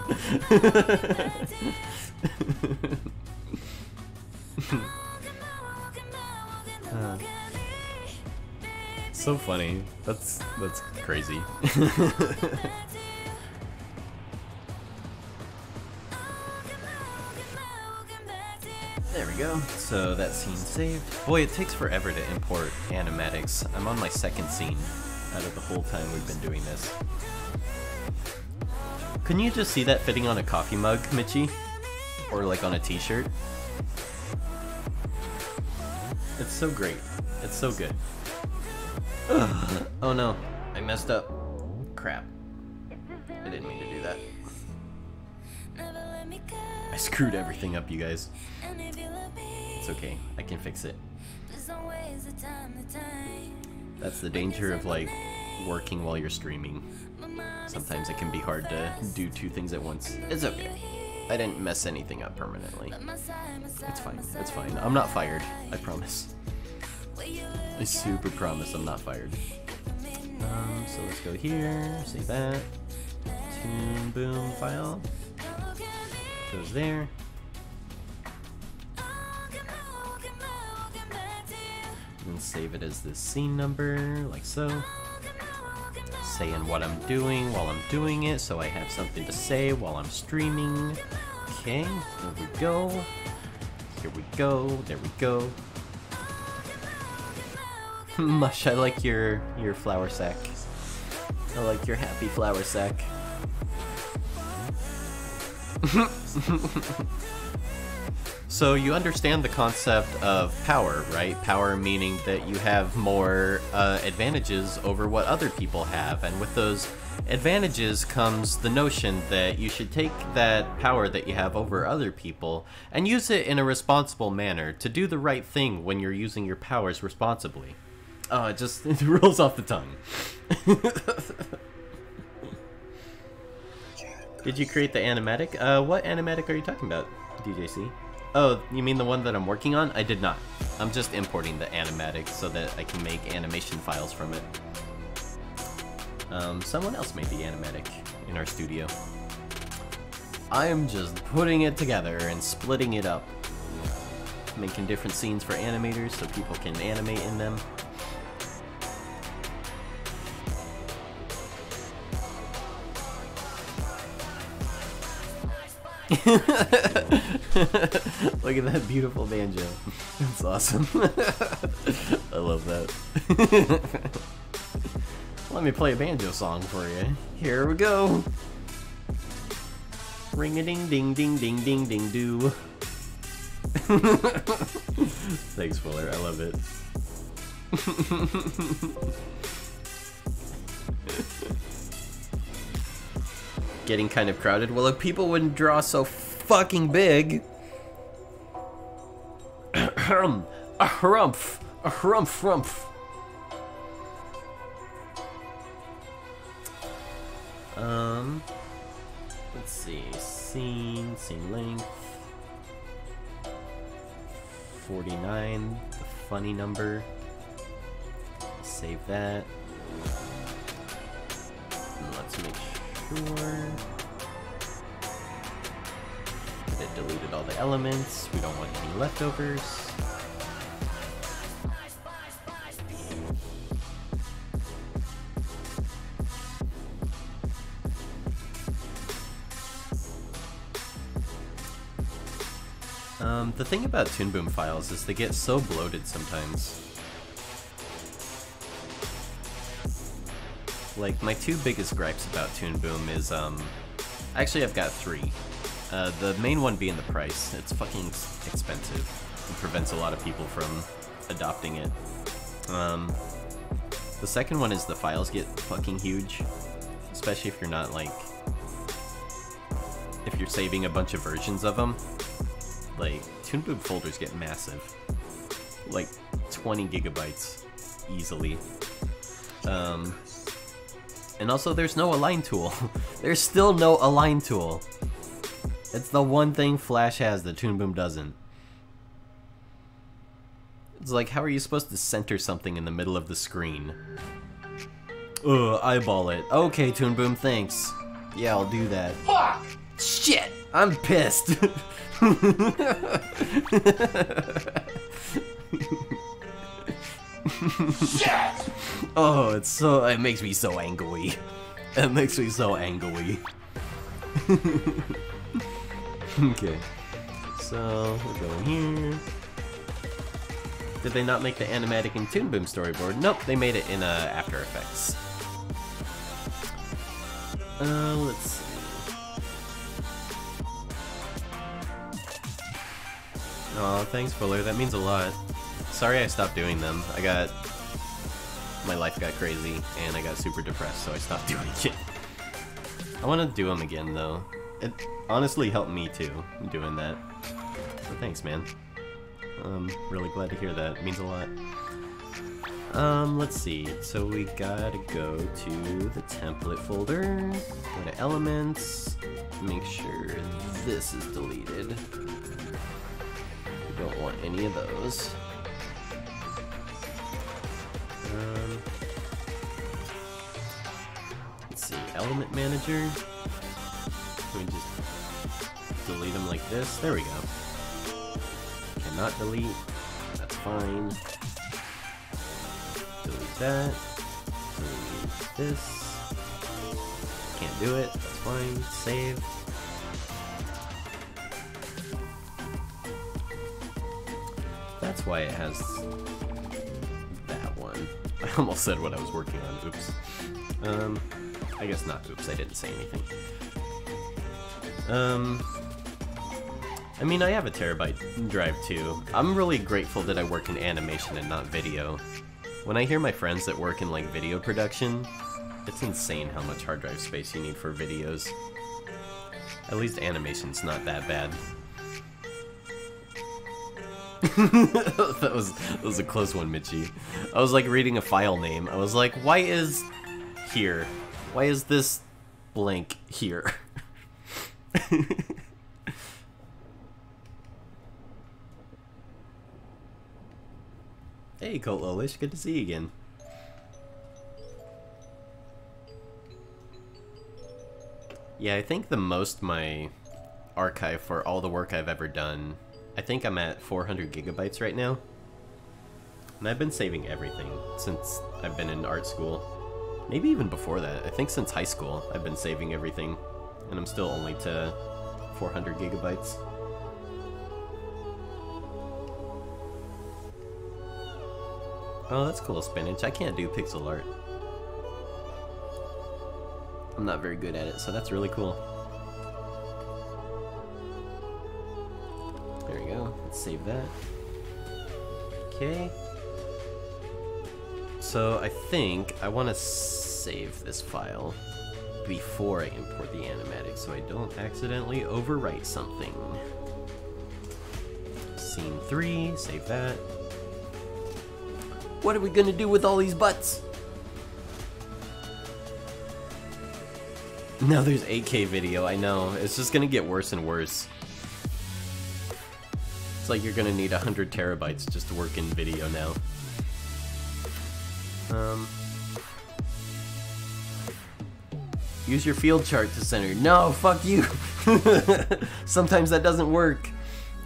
So funny. That's crazy. There we go. So that scene's saved. Boy, it takes forever to import animatics. I'm on my second scene out of the whole time we've been doing this. Couldn't you just see that fitting on a coffee mug, Mitchie? Or like on a t-shirt? It's so great. It's so good. Ugh. Oh no, I messed up. Crap. I didn't mean to do that. I screwed everything up, you guys. It's okay, I can fix it. That's the danger of like working while you're streaming. Sometimes it can be hard to do two things at once. It's okay. I didn't mess anything up permanently. It's fine, it's fine. I'm not fired, I promise. I super promise I'm not fired. So let's go here, save that. Toon Boom file. Goes there. And save it as this scene number, like so. Saying what I'm doing while I'm doing it, so I have something to say while I'm streaming. Okay, here we go. Here we go, there we go. Mush, I like your flour sack. I like your happy flour sack. So you understand the concept of power, right? Power meaning that you have more advantages over what other people have, and with those advantages comes the notion that you should take that power that you have over other people and use it in a responsible manner to do the right thing when you're using your powers responsibly. Oh, it rolls off the tongue. Did you create the animatic? What animatic are you talking about, DJC? Oh, you mean the one that I'm working on? I did not. I'm just importing the animatic so that I can make animation files from it. Someone else made the animatic in our studio. I am just putting it together and splitting it up. Making different scenes for animators so people can animate in them. Look at that beautiful banjo. That's awesome. I love that. Let me play a banjo song for you. Here we go. Ring-a-ding-ding-ding-ding-ding-ding-doo. Thanks, Fuller. I love it. Getting kind of crowded. Well, if people wouldn't draw so fucking big. A harumph. A harumph. Let's see. Scene length. 49, the funny number. Save that. And let's make sure that it deleted all the elements. We don't want any leftovers. The thing about Toon Boom files is they get so bloated sometimes. Like, my two biggest gripes about Toon Boom is, actually I've got three. The main one being the price. It's fucking expensive. It prevents a lot of people from adopting it. The second one is the files get fucking huge. Especially if you're not, like, if you're saving a bunch of versions of them. Like, Toon Boom folders get massive. Like, 20 gigabytes easily. And also, there's no align tool. There's still no align tool. It's the one thing Flash has that Toon Boom doesn't. It's like, how are you supposed to center something in the middle of the screen? Eyeball it. Okay, Toon Boom, thanks. Yeah, I'll do that. Fuck! Shit! I'm pissed! Shit! Oh, it makes me so angry. It makes me so angry. Okay. So, we're going here. Did they not make the animatic in Toon Boom storyboard? Nope, they made it in After Effects. Let's see. Oh, thanks, Fuller. That means a lot. Sorry I stopped doing them. My life got crazy, and I got super depressed, so I stopped doing it. I want to do them again, though. It honestly helped me, too, doing that. So thanks, man. I'm really glad to hear that. It means a lot. Let's see. So we gotta go to the template folder, go to elements, make sure this is deleted. We don't want any of those. element manager. Can we just delete them like this? There we go. Cannot delete. That's fine. Delete that. Delete this. Can't do it. That's fine. Save. That's why it has that one. I almost said what I was working on. Oops. I guess not. Oops, I didn't say anything. I mean, I have a terabyte drive too. I'm really grateful that I work in animation and not video. When I hear my friends that work in like video production, it's insane how much hard drive space you need for videos. At least animation's not that bad. that was a close one, Mitchie. I was like reading a file name. I was like, why is here? Why is this blank here? Hey, Colt Lolish, good to see you again. Yeah, I think the most my archive for all the work I've ever done, I think I'm at 400 gigabytes right now. And I've been saving everything since I've been in art school. Maybe even before that. I think since high school I've been saving everything. And I'm still only to 400 gigabytes. Oh, that's cool, Spinach. I can't do pixel art. I'm not very good at it, so that's really cool. There we go. Let's save that. Okay. So I think I want to save this file before I import the animatics so I don't accidentally overwrite something. Scene 3, save that. What are we gonna do with all these butts? Now there's 8K video, I know. It's just gonna get worse and worse. It's like you're gonna need 100 terabytes just to work in video now. Use your field chart to center. No, fuck you! Sometimes that doesn't work.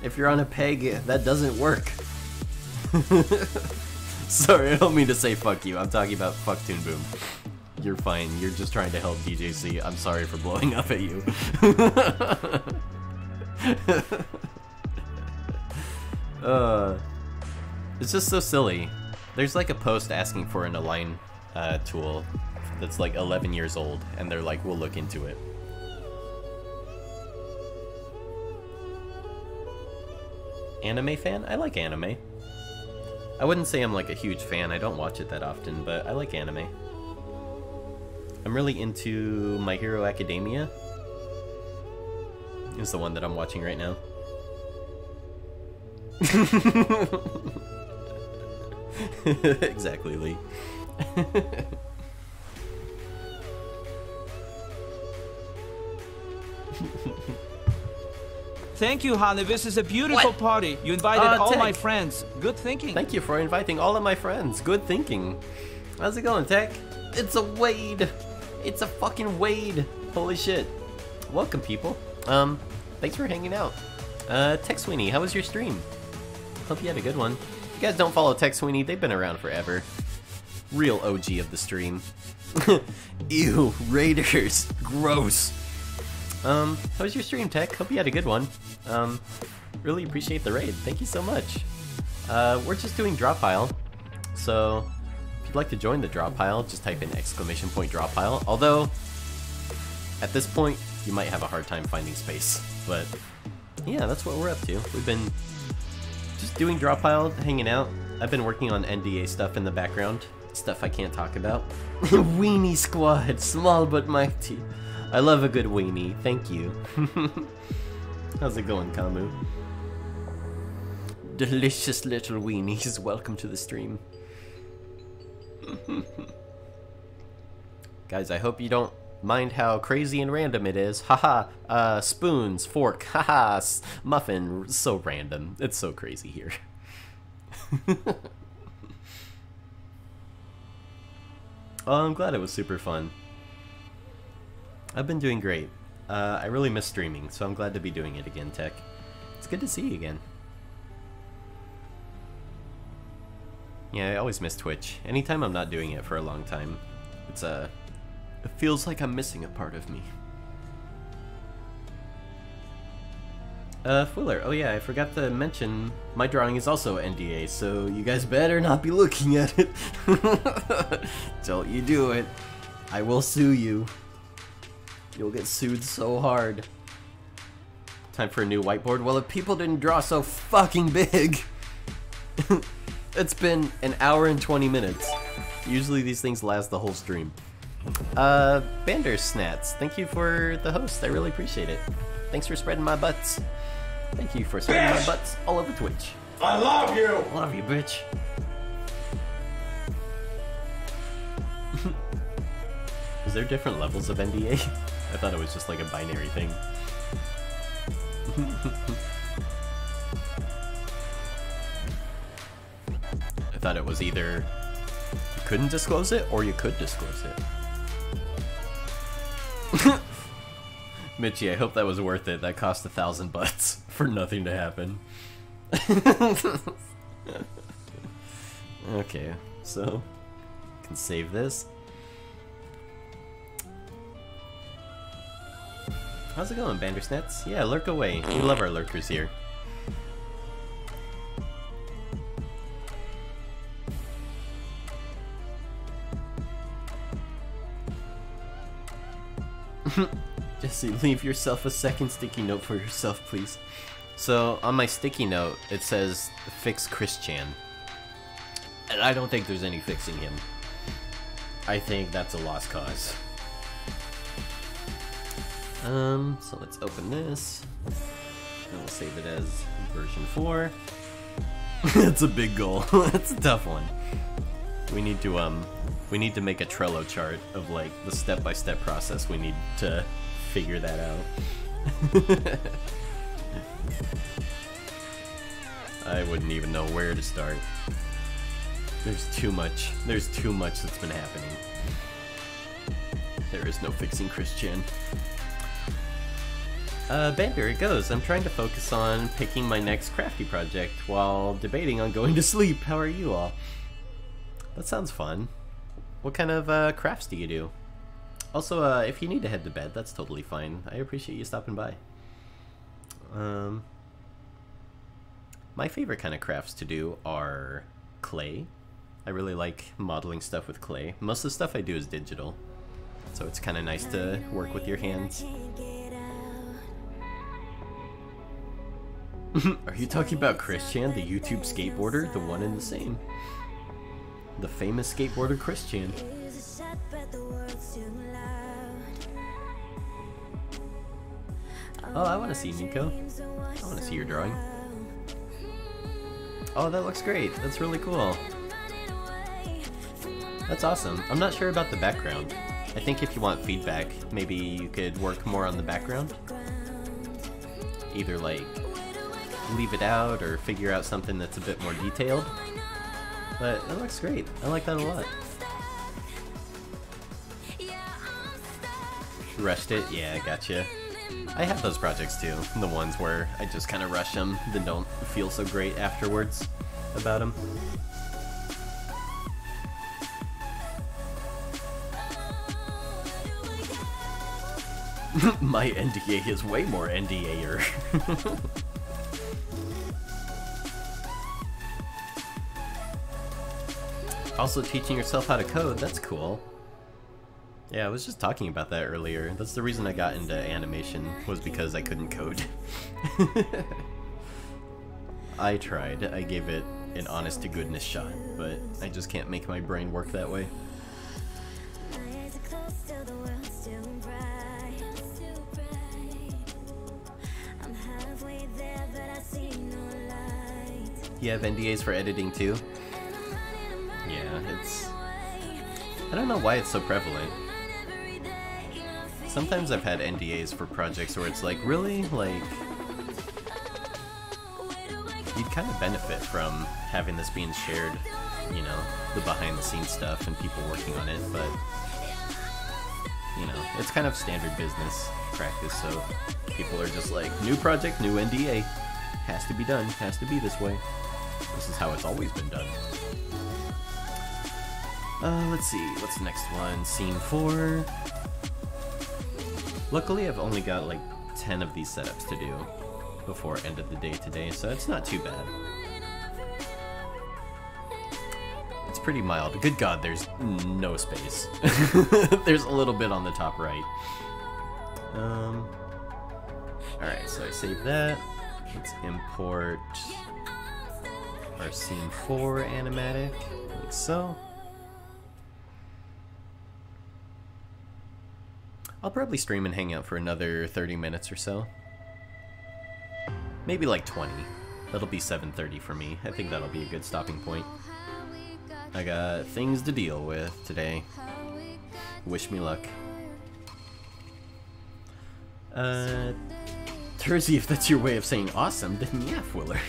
If you're on a peg, that doesn't work. Sorry, I don't mean to say fuck you. I'm talking about fuck Toon Boom. You're fine. You're just trying to help DJC. I'm sorry for blowing up at you. It's just so silly. There's like a post asking for an align tool that's like 11 years old, and they're like, we'll look into it. Anime fan? I like anime. I wouldn't say I'm like a huge fan. I don't watch it that often, but I like anime. I'm really into My Hero Academia. It's the one that I'm watching right now. Exactly, Lee. Thank you, honey. This is a beautiful party. You invited all my friends. Good thinking. Thank you for inviting all of my friends. Good thinking. How's it going, Tech? It's a Wade. It's a fucking Wade. Holy shit. Welcome, people. Thanks for hanging out. Tech Sweeney, how was your stream? Hope you had a good one. If you guys don't follow Tech Sweeney, they've been around forever. Real OG of the stream. Ew, Raiders. Gross. How was your stream, Tech? Hope you had a good one. Really appreciate the raid. Thank you so much. We're just doing Drawpile. So, if you'd like to join the Drawpile, just type in !Drawpile. Although, at this point, you might have a hard time finding space. But, yeah, that's what we're up to. We've been just doing Drawpile, hanging out. I've been working on NDA stuff in the background. Stuff I can't talk about. Weenie Squad, small but mighty. I love a good weenie, thank you. How's it going, Kamu? Delicious little weenies, welcome to the stream. Guys, I hope you don't mind how crazy and random it is. Haha, spoons, fork, haha, muffin, so random. It's so crazy here. Oh, I'm glad it was super fun. I've been doing great. I really miss streaming, so I'm glad to be doing it again, Tech. It's good to see you again. Yeah, I always miss Twitch. Anytime I'm not doing it for a long time, it feels like I'm missing a part of me. Fuller, oh yeah, I forgot to mention, my drawing is also NDA, so you guys better not be looking at it. Don't you do it. I will sue you. You'll get sued so hard. Time for a new whiteboard? Well, if people didn't draw so fucking big. It's been an hour and 20 minutes. Usually these things last the whole stream. Bandersnats, thank you for the host. I really appreciate it. Thanks for spreading my butts. Thank you for spreading my butts all over Twitch. I love you! I love you, bitch. Is there different levels of NDA? I thought it was just like a binary thing. I thought it was either you couldn't disclose it or you could disclose it. Mitchie, I hope that was worth it. That cost 1,000 butts for nothing to happen. Okay, so can save this. How's it going, Bandersnats? Yeah, lurk away. We love our lurkers here. Jesse, leave yourself a second sticky note for yourself, please. So, on my sticky note, it says, fix Chris Chan. And I don't think there's any fixing him. I think that's a lost cause. So let's open this. And we'll save it as version 4. It's a big goal. It's a tough one. We need to make a Trello chart of like the step-by-step process. We need to figure that out. I wouldn't even know where to start. There's too much that's been happening. There is no fixing Chris Chan. Bander, it goes. I'm trying to focus on picking my next crafty project while debating on going to sleep. How are you all? That sounds fun. What kind of crafts do you do? Also, if you need to head to bed, that's totally fine. I appreciate you stopping by. My favorite kind of crafts to do are clay. I really like modeling stuff with clay. Most of the stuff I do is digital, so it's kind of nice to work with your hands. Are you talking about Chris Chan, the YouTube skateboarder? The one and the same. The famous skateboarder Chris Chan. Oh, I want to see Nico. I want to see your drawing. Oh, that looks great. That's really cool. That's awesome. I'm not sure about the background. I think if you want feedback, maybe you could work more on the background. Either like leave it out or figure out something that's a bit more detailed. But it looks great. I like that a lot. Rushed it? Yeah, gotcha. I have those projects too. The ones where I just kind of rush them, then don't feel so great afterwards about them. My NDA is way more NDA-er. Also teaching yourself how to code, that's cool. Yeah, I was just talking about that earlier. That's the reason I got into animation, was because I couldn't code. I tried. I gave it an honest-to-goodness shot, but I just can't make my brain work that way. You have NDAs for editing too? Yeah, it's... I don't know why it's so prevalent. Sometimes I've had NDAs for projects where it's like, really? Like, you'd kind of benefit from having this being shared, you know, the behind the scenes stuff and people working on it, but you know, it's kind of standard business practice, so people are just like, new project, new NDA. Has to be done, has to be this way. This is how it's always been done. Let's see, what's the next one? Scene 4. Luckily, I've only got like 10 of these setups to do before end of the day today, so it's not too bad. It's pretty mild. Good God, there's no space. There's a little bit on the top right. Alright, so I save that. Let's import our scene 4 animatic, like so. I'll probably stream and hang out for another 30 minutes or so. Maybe like 20. That'll be 7:30 for me. I think that'll be a good stopping point. I got things to deal with today. Wish me luck. Tersey, if that's your way of saying awesome, then yeah, Willer.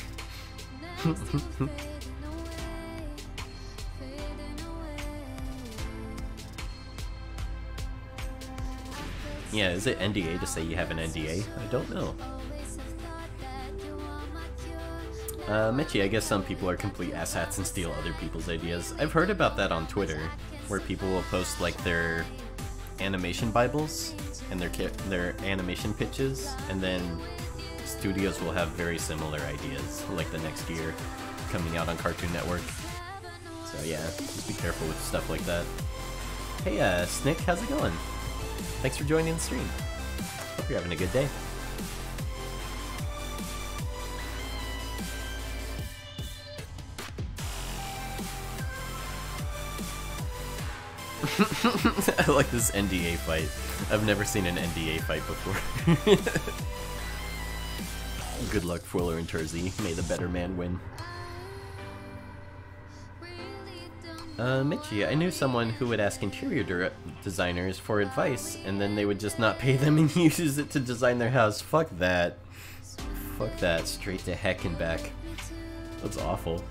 Yeah, is it NDA to say you have an NDA? I don't know. Mitchie, I guess some people are complete asshats and steal other people's ideas. I've heard about that on Twitter, where people will post like their animation bibles and their animation pitches, and then studios will have very similar ideas, like the next year coming out on Cartoon Network. So yeah, just be careful with stuff like that. Hey, Snick, how's it going? Thanks for joining the stream. Hope you're having a good day. I like this NDA fight. I've never seen an NDA fight before. Good luck, Fuller and Tersey. May the better man win. Mitchie, I knew someone who would ask interior designers for advice, and then they would just not pay them and use it to design their house. Fuck that. Fuck that. Straight to heck and back. That's awful.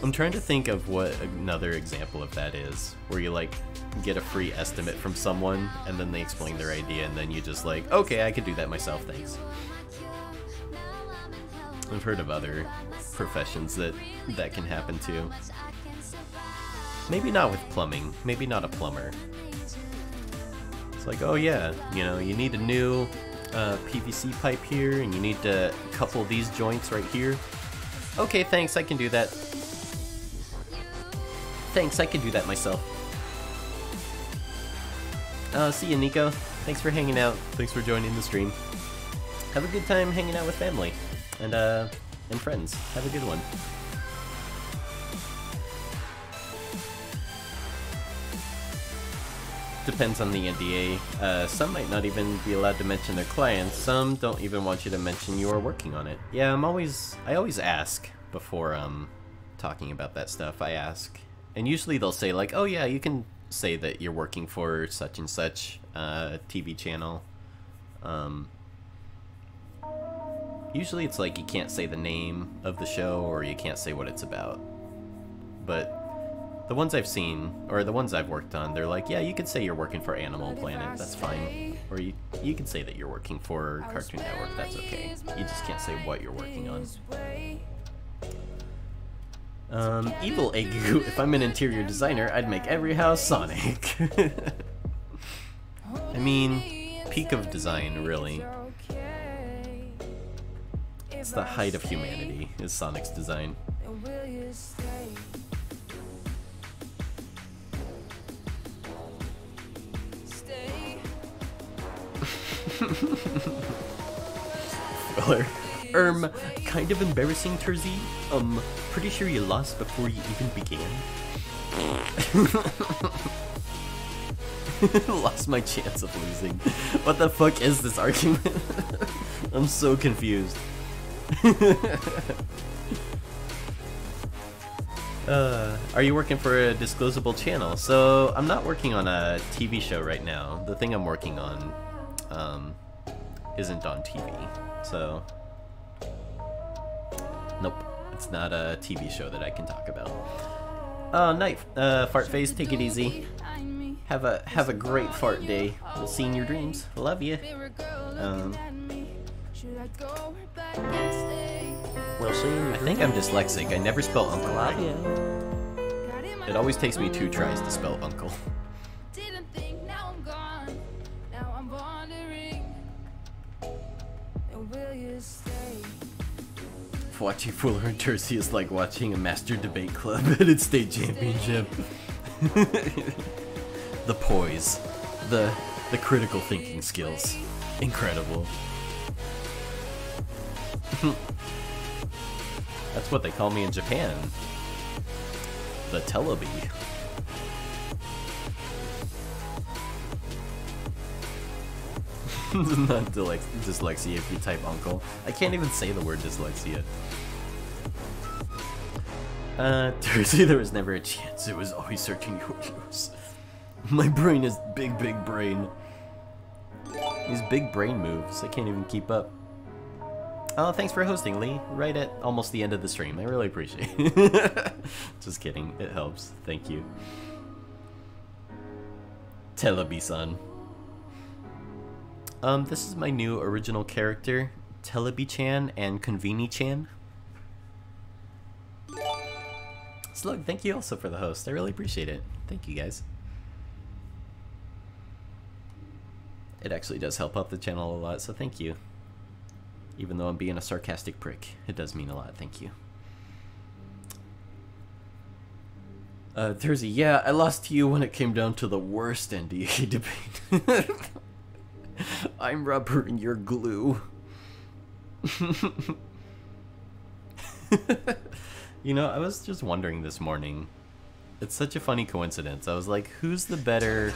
I'm trying to think of what another example of that is, where you like get a free estimate from someone and then they explain their idea and then you just like, okay, I could do that myself, thanks. I've heard of other professions that can happen too. Maybe not with plumbing, maybe not a plumber. It's like, oh yeah, you know, you need a new PVC pipe here and you need to couple these joints right here. Okay, thanks, I can do that. Thanks, I can do that myself. See ya, Nico. Thanks for hanging out. Thanks for joining the stream. Have a good time hanging out with family and friends. Have a good one. Depends on the NDA. Some might not even be allowed to mention their clients. Some don't even want you to mention you are working on it. Yeah, I always ask before talking about that stuff. I ask. And usually they'll say like, oh yeah, you can say that you're working for such and such TV channel. Usually it's like you can't say the name of the show or you can't say what it's about. But the ones I've seen, or the ones I've worked on, they're like, yeah, you can say you're working for Animal Planet, that's fine. Or you can say that you're working for Cartoon Network, that's okay. You just can't say what you're working on. Evil Egu, if I'm an interior designer, I'd make every house Sonic. I mean, peak of design, really. It's the height of humanity, is Sonic's design. Filler. Kind of embarrassing, Tersey. Pretty sure you lost before you even began. Lost my chance of losing. What the fuck is this argument? I'm so confused. Are you working for a disclosable channel? So, I'm not working on a TV show right now. The thing I'm working on, isn't on TV. So, nope. It's not a TV show that I can talk about. Night, fart face, take it easy. Have a great fart day. We'll see in your dreams. Love you. We'll see. I think I'm dyslexic. I never spell uncle right. It always takes me 2 tries to spell uncle. Watching Fuller and Jersey is like watching a master debate club at its state championship. The poise, the critical thinking skills, incredible. That's what they call me in Japan. The Telebi. Not dyslexia if you type uncle. I can't even say the word dyslexia. Seriously, there was never a chance. It was always searching yours. My brain is big brain. These big brain moves, I can't even keep up. Oh, thanks for hosting, Lee. Right at almost the end of the stream. I really appreciate it. Just kidding. It helps. Thank you. Telebi-san. This is my new original character, Telebi-chan and Conveni-chan. Slug, thank you also for the host. I really appreciate it. Thank you, guys. It actually does help out the channel a lot, so thank you. Even though I'm being a sarcastic prick, it does mean a lot. Thank you. Thursday, yeah, I lost to you when it came down to the worst NDA debate. I'm rubber and you're glue. You know, I was just wondering this morning. It's such a funny coincidence. I was like, who's the better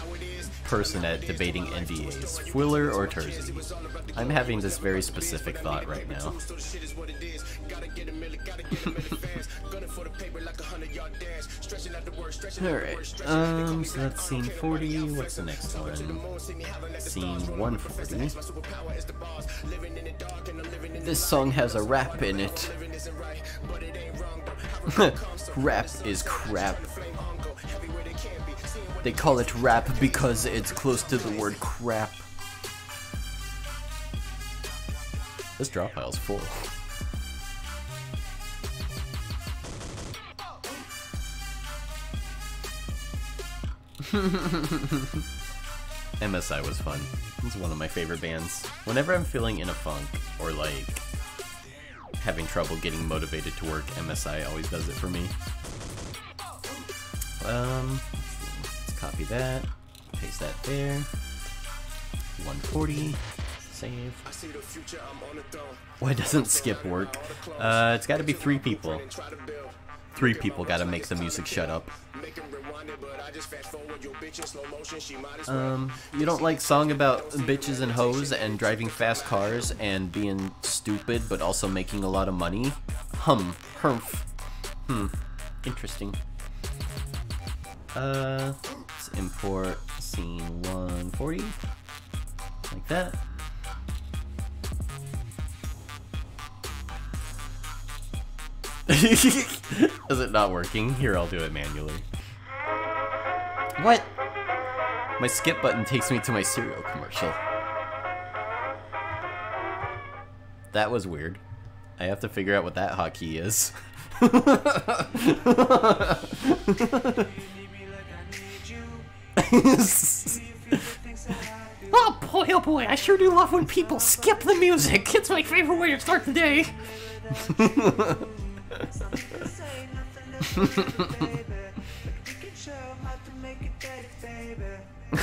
person at debating NDAs, Fuller or Tersey? I'm having this very specific thought right now. Alright, so that's scene 40. What's the next one? Scene 140. This song has a rap in it. Rap is crap. They call it rap because it's close to the word crap. This drop pile's full. MSI was fun. It's one of my favorite bands. Whenever I'm feeling in a funk or like having trouble getting motivated to work, MSI always does it for me. Let's copy that, paste that there. 140, save. Why doesn't skip work? It's gotta be 3 people. 3 people gotta make the music shut up. You don't like song about bitches and hoes and driving fast cars and being stupid but also making a lot of money? Humph. Interesting. Let's import scene 140. Like that. Is it not working? Here, I'll do it manually. What? My skip button takes me to my cereal commercial. That was weird. I have to figure out what that hotkey is. Oh boy, I sure do love when people skip the music. It's my favorite way to start the day.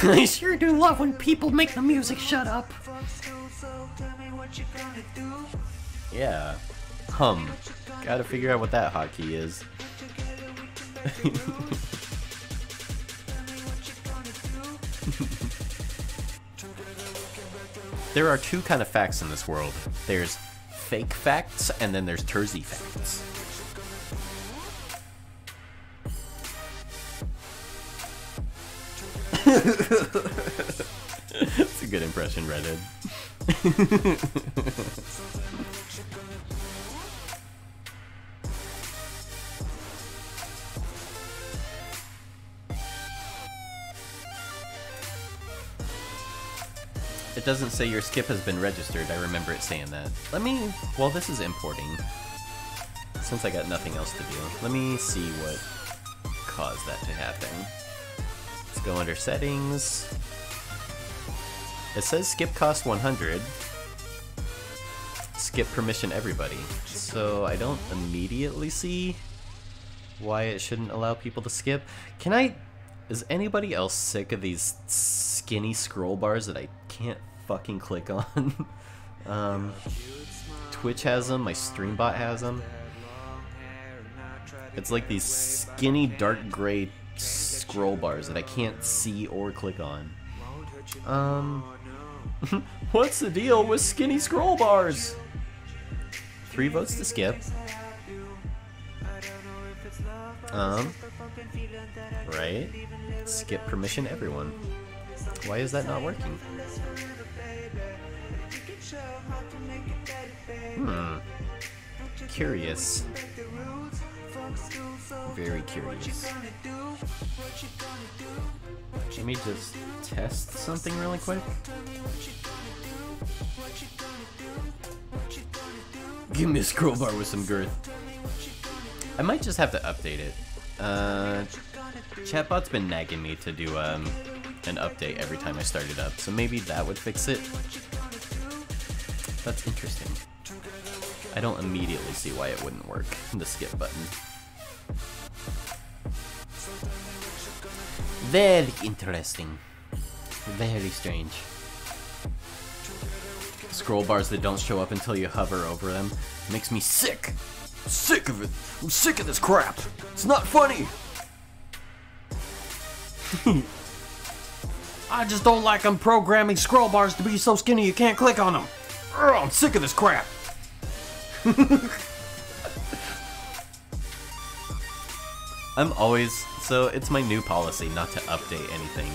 I sure do love when people make the music shut up. Yeah. Gotta figure out what that hotkey is. There are 2 kind of facts in this world. There's fake facts, and then there's Tersey facts. It's a good impression, Redhead. It doesn't say your skip has been registered. I remember it saying that. Let me, while this is importing, since I got nothing else to do, let me see what caused that to happen. Let's go under settings. It says skip cost 100. Skip permission everybody. So I don't immediately see why it shouldn't allow people to skip. Can I... Is anybody else sick of these skinny scroll bars that I can't fucking click on? Twitch has them, my Streambot has them. It's like these skinny dark gray scroll bars that I can't see or click on. What's the deal with skinny scroll bars? 3 votes to skip. Right. Skip permission everyone. Why is that not working? Curious. Very curious. Let me just test something really quick. Give me a scroll bar with some girth. I might just have to update it. Chatbot's been nagging me to do an update every time I start it up, so maybe that would fix it. That's interesting. I don't immediately see why it wouldn't work, the skip button. Very interesting. Very strange. Scroll bars that don't show up until you hover over them makes me sick. I'm sick of it. I'm sick of this crap. It's not funny. I just don't like them programming scroll bars to be so skinny you can't click on them. Ugh, I'm sick of this crap. So it's my new policy not to update anything.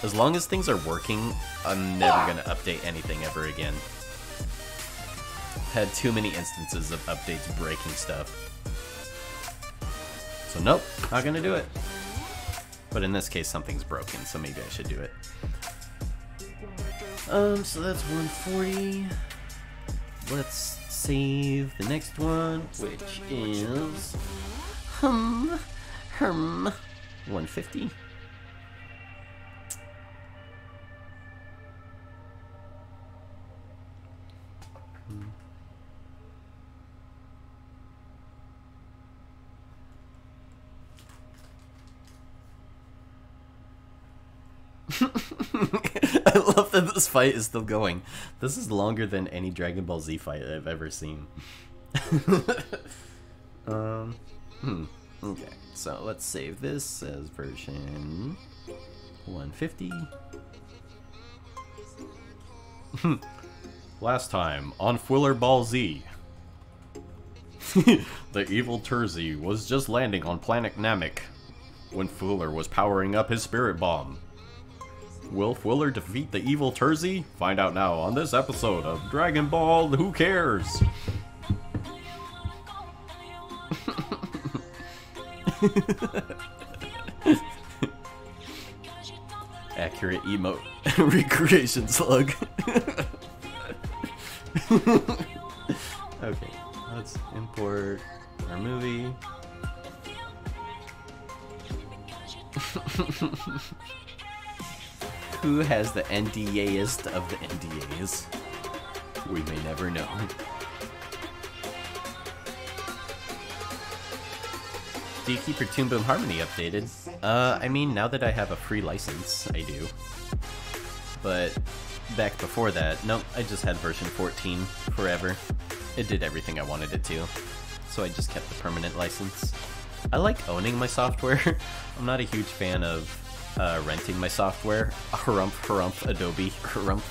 As long as things are working, I'm never gonna update anything ever again. Had too many instances of updates breaking stuff. So nope, not gonna do it. But in this case, something's broken, so maybe I should do it. So that's 140. Let's save the next one, which is 150. I love that this fight is still going. This is longer than any Dragon Ball Z fight I've ever seen. Okay, so let's save this as version 150. Last time on Fuller Ball Z. The evil Terzi was just landing on planet Namek when Fuller was powering up his spirit bomb. Will Fuller defeat the evil Terzi? Find out now on this episode of Dragon Ball Who Cares? Accurate emote recreation slug. Okay, let's import our movie. Who has the NDA-est of the NDAs? We may never know. Do you keep your Toon Boom Harmony updated? I mean, now that I have a free license, I do. But back before that, nope, I just had version 14 forever. It did everything I wanted it to, so I just kept the permanent license. I like owning my software. I'm not a huge fan of renting my software. Harumph, Adobe, harumph.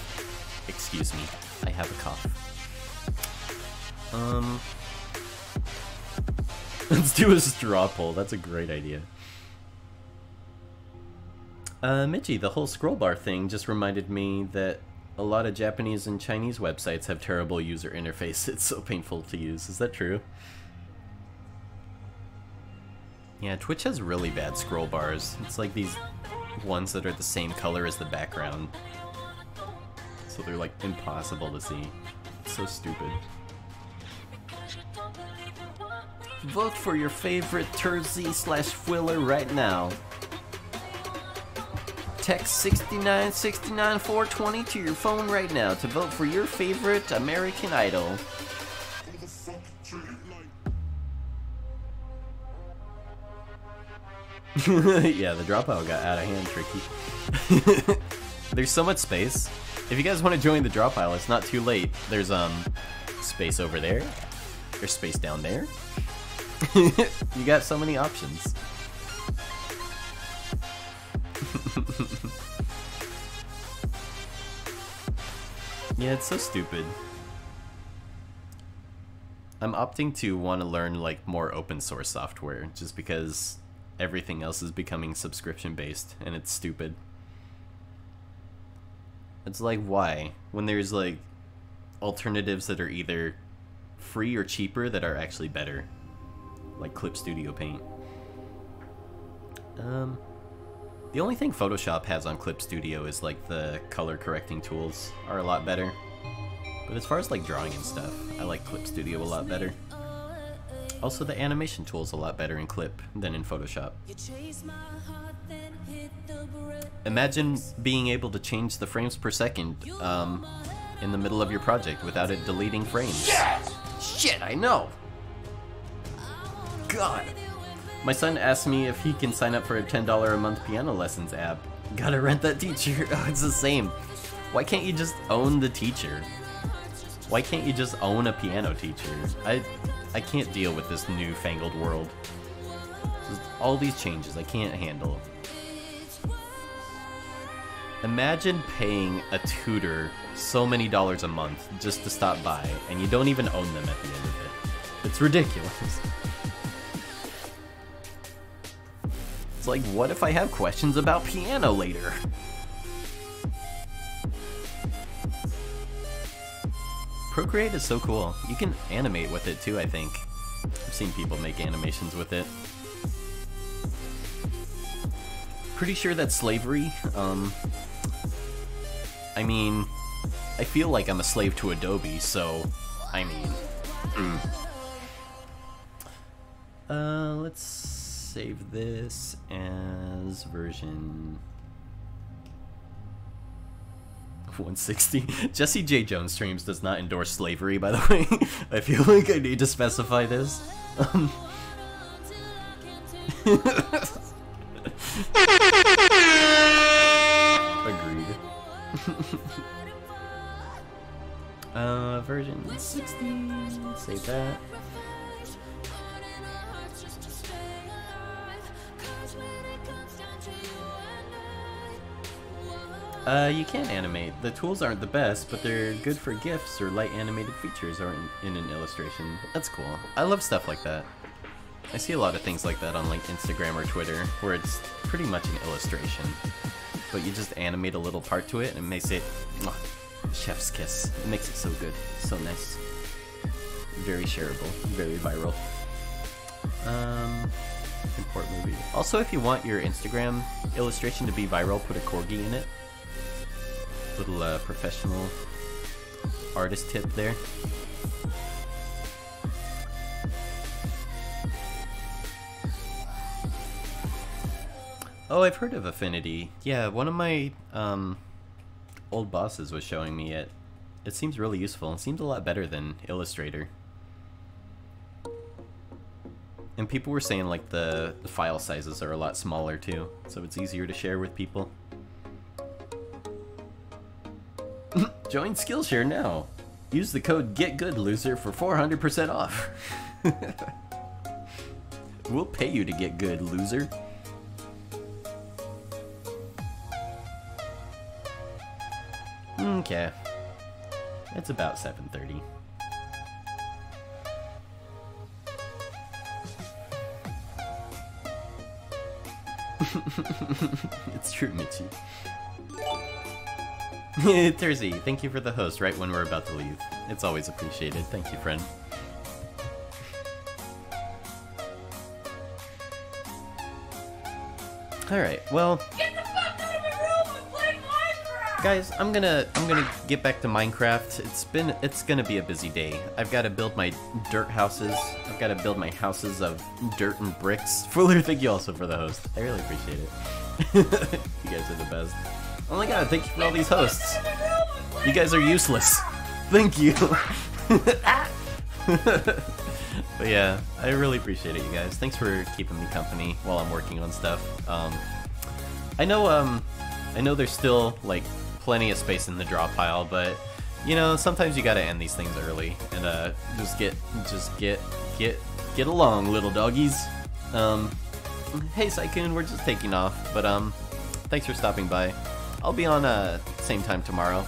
Excuse me, I have a cough. Let's do a straw poll, that's a great idea. Michi, the whole scroll bar thing just reminded me that a lot of Japanese and Chinese websites have terrible user interface. It's so painful to use. Is that true? Yeah, Twitch has really bad scroll bars. It's like these ones that are the same color as the background. so they're like impossible to see. It's so stupid. Vote for your favorite Turzy/Fwiller right now. Text 6969420 to your phone right now to vote for your favorite American Idol. Yeah, the Drawpile got out of hand tricky. There's so much space. If you guys want to join the Drawpile, it's not too late. There's space over there. There's space down there. You got so many options. Yeah, it's so stupid. I'm opting to want to learn like more open source software just because everything else is becoming subscription based and it's stupid. It's like, why? When there's like alternatives that are either free or cheaper that are actually better. Like Clip Studio Paint. The only thing Photoshop has on Clip Studio is like the color correcting tools are a lot better. But as far as like drawing and stuff, I like Clip Studio a lot better. Also, the animation tool's a lot better in Clip than in Photoshop. Imagine being able to change the frames per second in the middle of your project without it deleting frames. Shit, I know! God! My son asked me if he can sign up for a $10 a month piano lessons app. Gotta rent that teacher. Oh, it's the same. Why can't you just own the teacher? Why can't you just own a piano teacher? I can't deal with this newfangled world. Just all these changes I can't handle. Imagine paying a tutor so many dollars a month just to stop by, and you don't even own them at the end of it. It's ridiculous. It's like, what if I have questions about piano later? Procreate is so cool. You can animate with it too, I think. I've seen people make animations with it. Pretty sure that's slavery. I mean, I feel like I'm a slave to Adobe, so, I mean... let's save this as version 160. Jesse J. Jones Streams does not endorse slavery, by the way. I feel like I need to specify this. Agreed. Version 60. Save that. You can animate. The tools aren't the best, but they're good for GIFs or light animated features or in an illustration. That's cool. I love stuff like that. I see a lot of things like that on like Instagram or Twitter, where it's pretty much an illustration, but you just animate a little part to it and it makes it chef's kiss. It makes it so good, so nice. Very shareable, very viral. Import movie. Also, if you want your Instagram illustration to be viral, put a corgi in it. Little professional artist tip there. Oh, I've heard of Affinity. Yeah, one of my old bosses was showing me it. It seems really useful. It seems a lot better than Illustrator. And people were saying like the file sizes are a lot smaller too, so it's easier to share with people. Join Skillshare now. Use the code GetGoodLoser for 400% off. We'll pay you to get good, loser. Okay. It's about 7:30. It's true, Mitchie. Tersey, thank you for the host right when we're about to leave. It's always appreciated. Thank you, friend. Alright, well... Get the fuck out of my room! I'm playing Guys, I'm gonna get back to Minecraft. It's gonna be a busy day. I've got to build my dirt houses. I've got to build my houses of dirt and bricks. Fuller, thank you also for the host. I really appreciate it. You guys are the best. Oh my god, thank you for all these hosts. You guys are useless. Thank you. But yeah, I really appreciate it, you guys. Thanks for keeping me company while I'm working on stuff. I know there's still like plenty of space in the draw pile, but you know, sometimes you gotta end these things early and just get along, little doggies. Hey Saikun, we're just taking off, but thanks for stopping by. I'll be on same time tomorrow,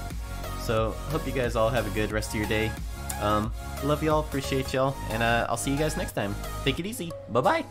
so hope you guys all have a good rest of your day. Love y'all, appreciate y'all, and I'll see you guys next time. Take it easy. Bye bye.